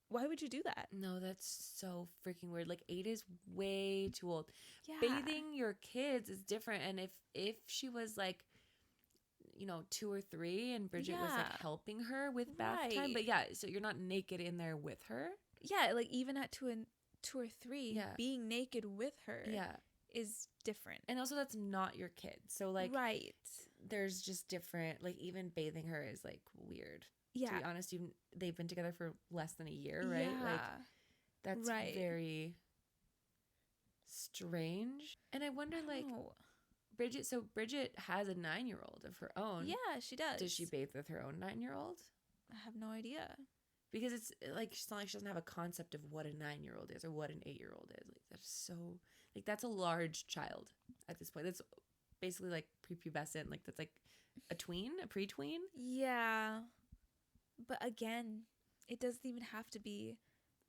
Why would you do that? No, that's so freaking weird. Like, 8 is way too old. Yeah. Bathing your kids is different. And if she was like, 2 or 3 and Bridget was like helping her with bath time. But yeah, so you're not naked in there with her. Yeah, like even at 2 or 3, being naked with her is different. And also that's not your kid. So like there's just different, like even bathing her is like weird. Yeah. To be honest, they've been together for less than a year, right? Yeah. Like that's very strange. And I wonder like Bridget has a 9-year-old of her own. Yeah, she does. Does she bathe with her own 9-year-old? I have no idea. Because it's like it's not like she doesn't have a concept of what a 9-year-old is or what an 8-year-old is. Like that's a large child at this point. That's basically like prepubescent. Like that's like a pre-tween. Yeah, but again, it doesn't even have to be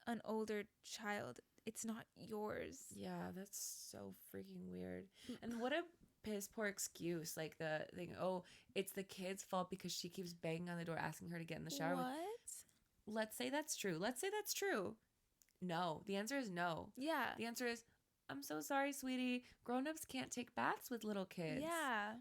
an older child. It's not yours. Yeah, that's so freaking weird. And what a piss poor excuse. Like the thing, oh, it's the kid's fault because she keeps banging on the door asking her to get in the shower. What? Let's say that's true. No. The answer is no. Yeah. The answer is, I'm so sorry, sweetie. Grown-ups can't take baths with little kids. Yeah.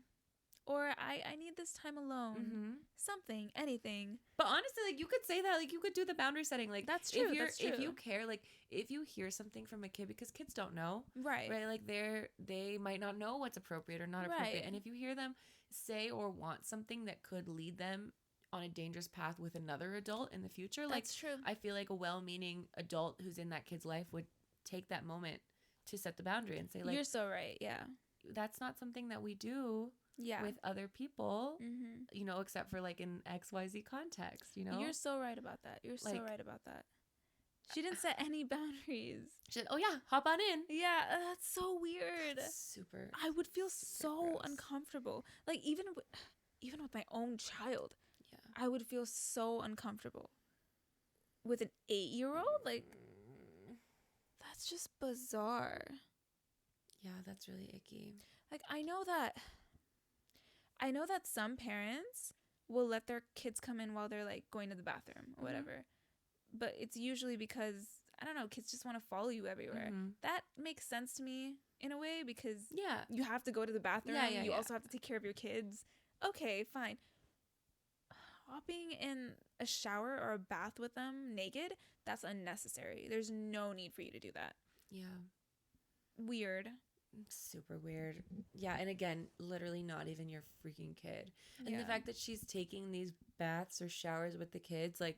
Or I need this time alone. Mm-hmm. Something, anything. But honestly, like you could say that, like you could do the boundary setting. Like that's true. If you care, like if you hear something from a kid, because kids don't know. Right. Like they might not know what's appropriate or not appropriate. And if you hear them say or want something that could lead them on a dangerous path with another adult in the future, that's true. I feel like a well-meaning adult who's in that kid's life would take that moment to set the boundary and say, like, you're so right. Yeah. That's not something that we do with other people, except for like in XYZ context, You're so right about that. She didn't set any boundaries. She said, oh yeah, hop on in. Yeah, that's so weird. That's super. I would feel so gross. Uncomfortable. Like even with my own child. I would feel so uncomfortable. With an 8-year-old? Like, that's just bizarre. Yeah, that's really icky. Like, I know that some parents will let their kids come in while they're, like, going to the bathroom or whatever. But it's usually because, I don't know, kids just want to follow you everywhere. Mm-hmm. That makes sense to me in a way because you have to go to the bathroom. You also have to take care of your kids. Okay, fine. Hopping in a shower or a bath with them naked, that's unnecessary. There's no need for you to do that. Yeah. Weird. Super weird. Yeah, and again, literally not even your freaking kid. And the fact that she's taking these baths or showers with the kids, like,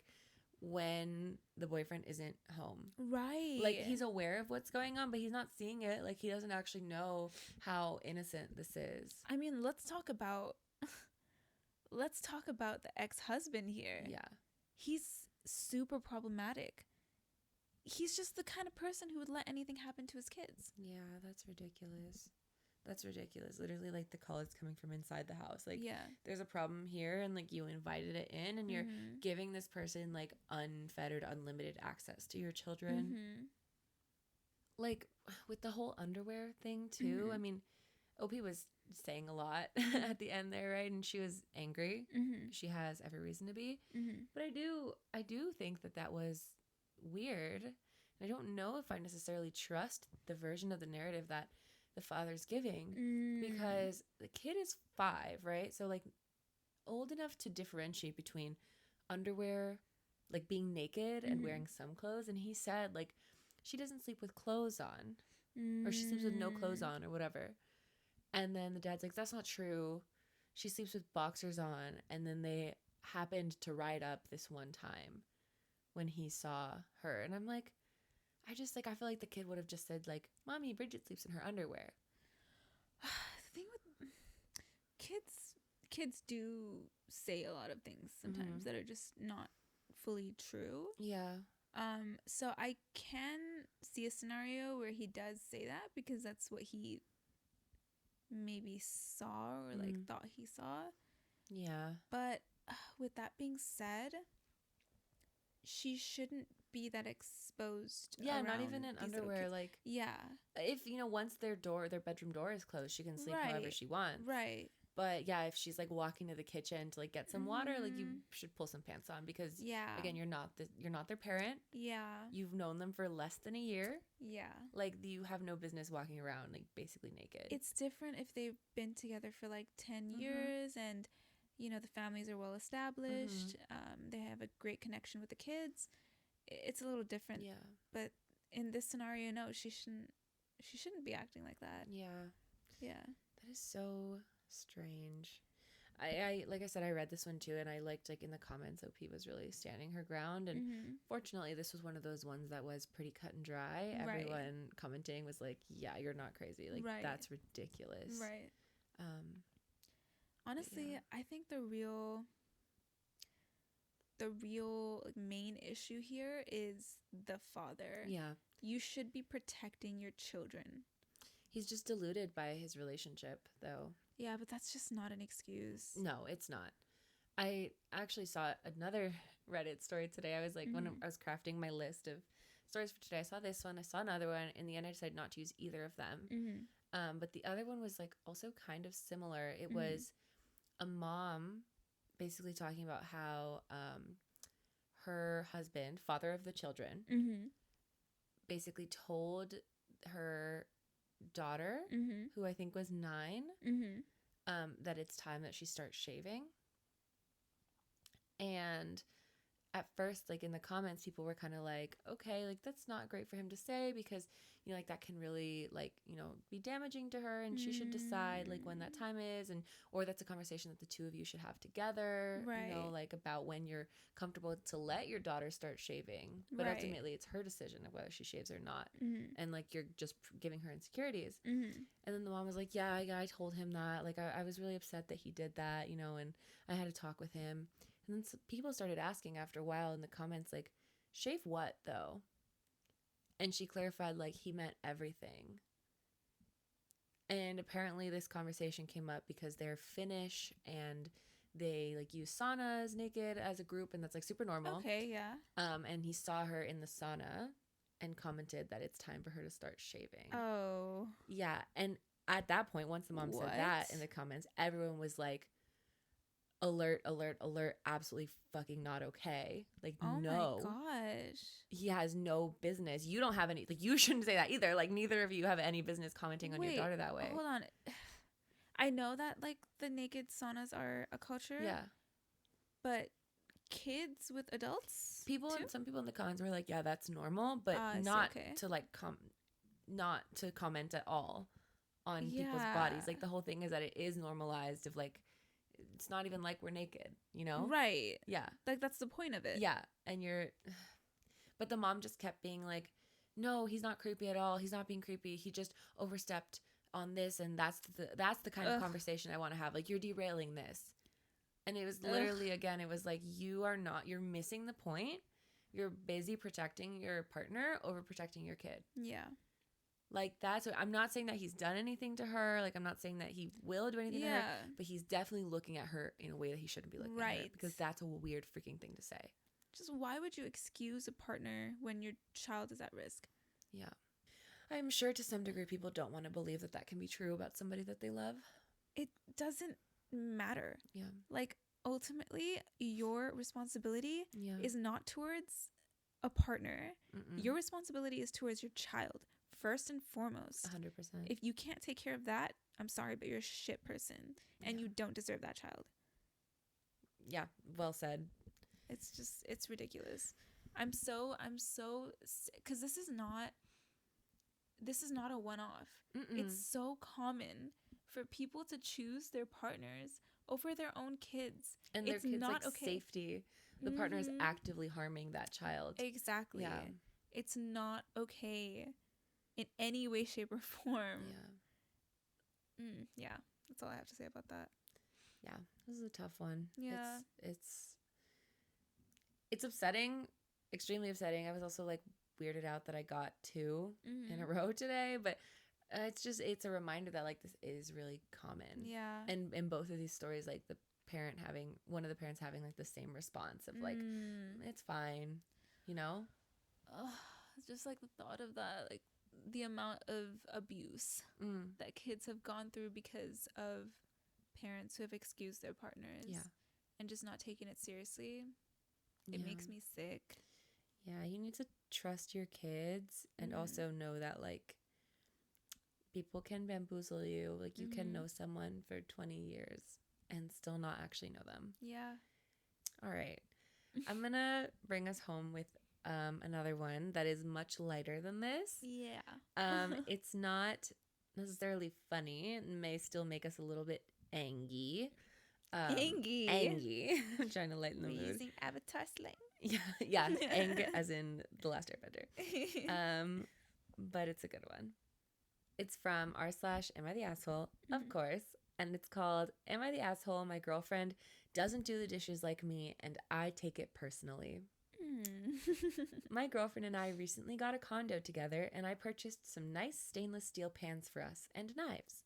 when the boyfriend isn't home. Right. Like, he's aware of what's going on, but he's not seeing it. Like, he doesn't actually know how innocent this is. I mean, let's talk about the ex-husband here. Yeah. He's super problematic. He's just the kind of person who would let anything happen to his kids. Yeah, that's ridiculous. Literally, like, the call is coming from inside the house. Like, there's a problem here, and, like, you invited it in, and you're giving this person, like, unfettered, unlimited access to your children. Mm-hmm. Like, with the whole underwear thing, too, I mean, OP was saying a lot at the end there, right? And she was angry. She has every reason to be. But I do think that was weird. And I don't know if I necessarily trust the version of the narrative that the father's giving, Mm. because the kid is 5, right? So like old enough to differentiate between underwear, like being naked and wearing some clothes. And he said like she doesn't sleep with clothes on, or she sleeps with no clothes on, or whatever. And then the dad's like, that's not true. She sleeps with boxers on. And then they happened to ride up this one time when he saw her. And I'm like, I just like, I feel like the kid would have just said like, Mommy, Bridget sleeps in her underwear. The thing with kids do say a lot of things sometimes that are just not fully true. Yeah. So I can see a scenario where he does say that because that's what he maybe saw or like thought he saw. Yeah. But with that being said, she shouldn't be that exposed. Yeah, not even in underwear. Like, yeah, if once their bedroom door is closed, she can sleep however she wants. Right. But yeah, if she's like walking to the kitchen to like get some water, like you should pull some pants on, because again, you're not their parent. Yeah. You've known them for less than a year. Yeah. Like, you have no business walking around like basically naked. It's different if they've been together for like 10 years and the families are well established. They have a great connection with the kids. It's a little different. Yeah. But in this scenario, no, she shouldn't be acting like that. Yeah. Yeah. That is so strange. I like I said, I read this one too, and I liked like in the comments OP was really standing her ground, and fortunately this was one of those ones that was pretty cut and dry. Right. Everyone commenting was like, yeah, you're not crazy, like that's ridiculous. Right. Honestly, I think the real like, main issue here is the father. Yeah. You should be protecting your children. He's just deluded by his relationship, though. Yeah, but that's just not an excuse. No, it's not. I actually saw another Reddit story today. I was like, when I was crafting my list of stories for today, I saw this one, I saw another one. In the end, I decided not to use either of them. But the other one was like also kind of similar. It was a mom basically talking about how her husband, father of the children, basically told her daughter, who I think was 9, that it's time that she starts shaving. And at first, like in the comments, people were kind of like, okay, like that's not great for him to say, because like that can really like be damaging to her, and she should decide like when that time is, and or that's a conversation that the two of you should have together, right? Like about when you're comfortable to let your daughter start shaving, but ultimately it's her decision of whether she shaves or not, and like you're just giving her insecurities. And then the mom was like, yeah, I told him that, like I was really upset that he did that, and I had to talk with him. And then people started asking after a while in the comments, like, shave what, though? And she clarified, like, he meant everything. And apparently this conversation came up because they're Finnish and they, like, use saunas naked as a group, and that's, like, super normal. Okay, yeah. And he saw her in the sauna and commented that it's time for her to start shaving. Oh. Yeah, and at that point, once the mom said that in the comments, everyone was like, alert, alert, alert, absolutely fucking not okay. Like, no. Oh my gosh. He has no business. You don't have any, like, you shouldn't say that either. Like, neither of you have any business commenting on your daughter that way. Hold on. I know that, like, the naked saunas are a culture. Yeah. But kids with adults? Some people in the comments were like, yeah, that's normal, but not to, like, not to comment at all on people's bodies. Like, the whole thing is that it is normalized of, like, it's not even like we're naked, Right. Yeah. Like, that's the point of it. Yeah. And but the mom just kept being like, no, he's not creepy at all. He's not being creepy. He just overstepped on this, and that's the kind of conversation I want to have. Like, you're derailing this. And it was literally, again, it was like, you're missing the point. You're busy protecting your partner over protecting your kid. Yeah. Like, that's what I'm not saying that he's done anything to her. Like, I'm not saying that he will do anything to her, but he's definitely looking at her in a way that he shouldn't be looking at her, because that's a weird freaking thing to say. Just why would you excuse a partner when your child is at risk? Yeah. I'm sure to some degree people don't want to believe that that can be true about somebody that they love. It doesn't matter. Yeah. Like, ultimately, your responsibility is not towards a partner. Mm-mm. Your responsibility is towards your child first and foremost. 100%. If you can't take care of that, I'm sorry, but you're a shit person and you don't deserve that child. Yeah, well said. It's ridiculous. I'm so because this is not a one-off. It's so common for people to choose their partners over their own kids, and their it's kids not like okay. Safety. The partner is actively harming that child. Exactly. Yeah, it's not okay in any way, shape, or form. Yeah, that's all I have to say about that. Yeah, this is a tough one. Yeah, it's upsetting, extremely upsetting. I was also like weirded out that I got 2 in a row today, but it's a reminder that like this is really common. Yeah. And in both of these stories, like one of the parents having like the same response of like, it's fine, you know? It's just like the thought of that, like the amount of abuse that kids have gone through because of parents who have excused their partners and just not taking it seriously. It makes me sick. Yeah, you need to trust your kids and also know that like people can bamboozle you. Like you can know someone for 20 years and still not actually know them. Yeah. All right. I'm going to bring us home with another one that is much lighter than this. Yeah. It's not necessarily funny. It may still make us a little bit angry. Angry. I'm trying to lighten the mood. Using Avatar slang. Yeah. Ang as in The Last Airbender. But it's a good one. It's from r/Am I the Asshole, of course. And it's called, Am I the Asshole? My girlfriend doesn't do the dishes like me, and I take it personally. My girlfriend and I recently got a condo together, and I purchased some nice stainless steel pans for us and knives.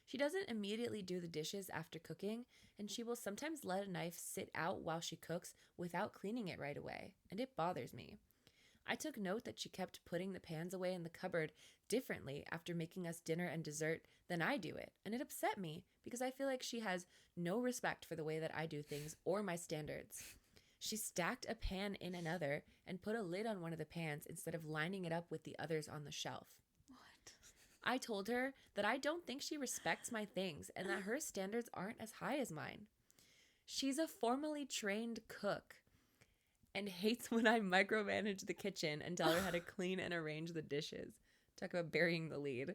She doesn't immediately do the dishes after cooking, and she will sometimes let a knife sit out while she cooks without cleaning it right away, and it bothers me. I took note that she kept putting the pans away in the cupboard differently after making us dinner and dessert than I do it, and it upset me because I feel like she has no respect for the way that I do things or my standards. She stacked a pan in another and put a lid on one of the pans instead of lining it up with the others on the shelf. What? I told her that I don't think she respects my things and that her standards aren't as high as mine. She's a formally trained cook and hates when I micromanage the kitchen and tell her how to clean and arrange the dishes. Talk about burying the lead.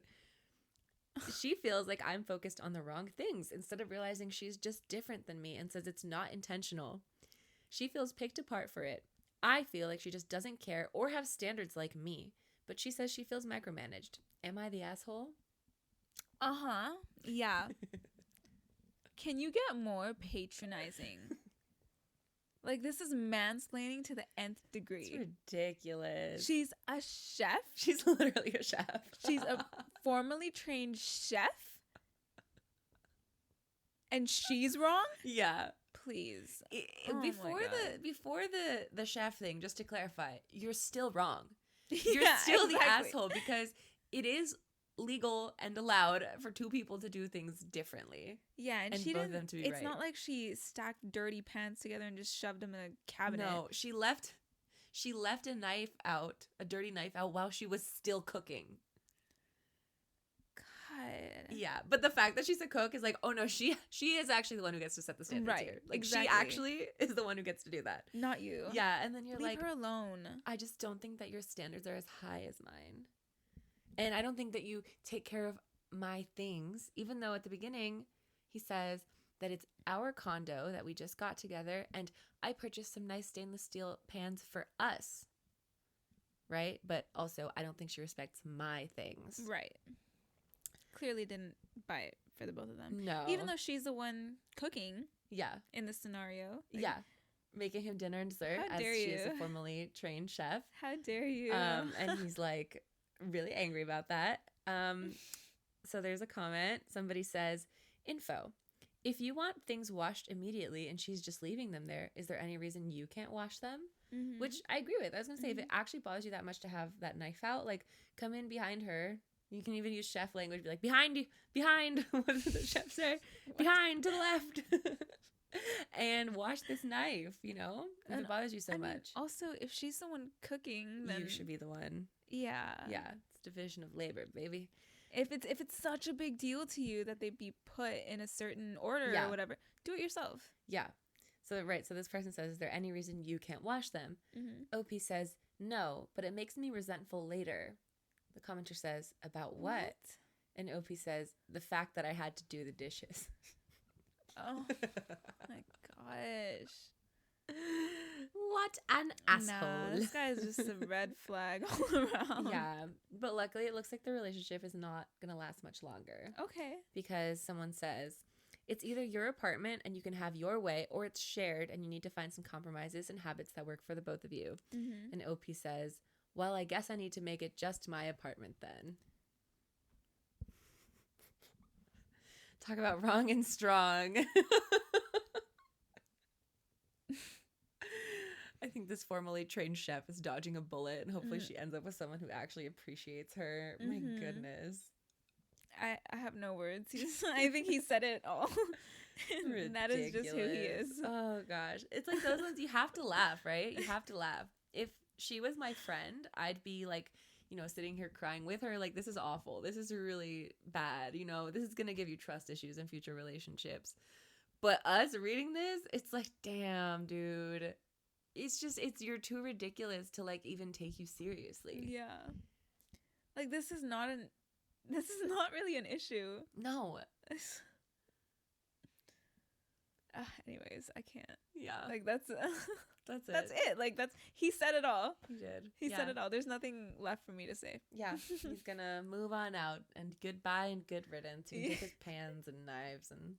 She feels like I'm focused on the wrong things instead of realizing she's just different than me and says it's not intentional. She feels picked apart for it. I feel like she just doesn't care or have standards like me, but she says she feels micromanaged. Am I the asshole? Yeah. Can you get more patronizing? Like, this is mansplaining to the nth degree. It's ridiculous. She's a chef. She's literally a chef. She's a formally trained chef. And she's wrong? Yeah. Please. Before the chef thing, just to clarify, you're still wrong. You're still the asshole because it is legal and allowed for two people to do things differently. Yeah, and she both didn't. Of them to be it's right. not like she stacked dirty pans together and just shoved them in a cabinet. No, she left a dirty knife out while she was still cooking. God. Yeah, but the fact that she's a cook is like, oh no, she is actually the one who gets to set the standards here. Like exactly. She actually is the one who gets to do that. Not you. Yeah, and then you're Leave her alone. I just don't think that your standards are as high as mine. And I don't think that you take care of my things, even though at the beginning he says that it's our condo that we just got together and I purchased some nice stainless steel pans for us. Right? But also, I don't think she respects my things. Right. Clearly didn't buy it for the both of them. No. Even though she's the one cooking. Yeah. In this scenario. Like, yeah. Making him dinner and dessert as she is a formally trained chef. How dare you? And he's like really angry about that. So there's a comment. Somebody says, info. If you want things washed immediately and she's just leaving them there, is there any reason you can't wash them? Mm-hmm. Which I agree with. I was going to say, if it actually bothers you that much to have that knife out, like come in behind her. You can even use chef language, be like, behind you, behind. What does the chef say? Behind, to the left. And wash this knife, you know? If it bothers you so much. Also, if she's the one cooking, then you should be the one. Yeah. Yeah, it's division of labor, baby. If it's such a big deal to you that they be put in a certain order or whatever, do it yourself. Yeah. So this person says, is there any reason you can't wash them? OP says, no, but it makes me resentful later. The commenter says, about what? And OP says, the fact that I had to do the dishes. Oh my gosh. What an asshole. Nah, this guy is just a red flag all around. Yeah, but luckily it looks like the relationship is not going to last much longer. Okay. Because someone says, it's either your apartment and you can have your way, or it's shared and you need to find some compromises and habits that work for the both of you. And OP says, well, I guess I need to make it just my apartment then. Talk about wrong and strong. I think this formally trained chef is dodging a bullet, and hopefully she ends up with someone who actually appreciates her. My goodness. I have no words. I think he said it all. That is just who he is. Oh, gosh. It's like those ones you have to laugh, right? You have to laugh. If she was my friend, I'd be like, sitting here crying with her. Like, this is awful. This is really bad. This is going to give you trust issues in future relationships. But us reading this, it's like, damn, dude. You're too ridiculous to like even take you seriously. Yeah. Like, this is not really an issue. No. Anyways, I can't. Yeah. Like, that's it. Like, he said it all. He did. He said it all. There's nothing left for me to say. Yeah. He's gonna move on out, and goodbye and good riddance. He can take his pans and knives and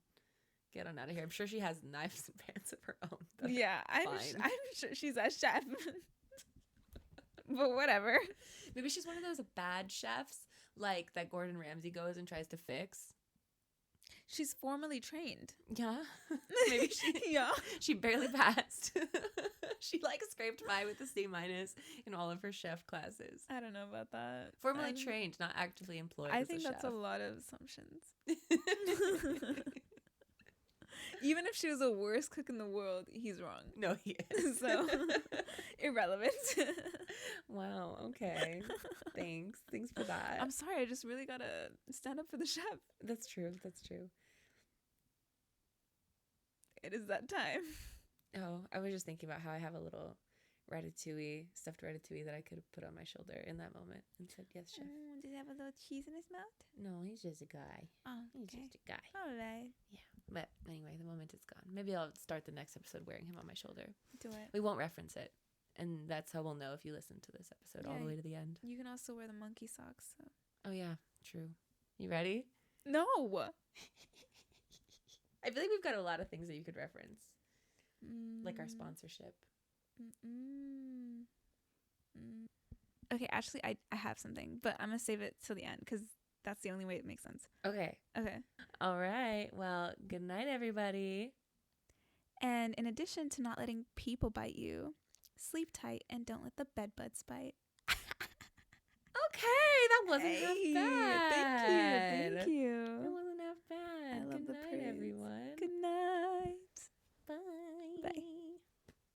get on out of here. I'm sure she has knives and pans of her own. Yeah, I'm sure she's a chef. But whatever. Maybe she's one of those bad chefs, like that Gordon Ramsay goes and tries to fix. She's formally trained. Yeah. Maybe she barely passed. She like scraped by with a C- in all of her chef classes. I don't know about that. Formally trained, not actively employed. I think that's a lot of assumptions. Even if she was the worst cook in the world, he's wrong. No, he is. So, irrelevant. Wow, okay. Thanks for that. I'm sorry, I just really gotta stand up for the chef. That's true. It is that time. Oh, I was just thinking about how I have a little stuffed ratatouille that I could have put on my shoulder in that moment and said, yes, chef. Does he have a little cheese in his mouth? No, he's just a guy. Oh, okay. He's just a guy. All right. Yeah. But anyway, the moment is gone. Maybe I'll start the next episode wearing him on my shoulder. Do it. We won't reference it. And that's how we'll know if you listen to this episode all the way to the end. You can also wear the monkey socks. So. Oh, yeah. True. You ready? No. I feel like we've got a lot of things that you could reference. Like our sponsorship. Okay, actually, I have something, but I'm going to save it till the end because that's the only way it makes sense. Okay. All right. Well, good night, everybody. And in addition to not letting people bite you, sleep tight and don't let the bed bugs bite. Okay, that wasn't that bad. Thank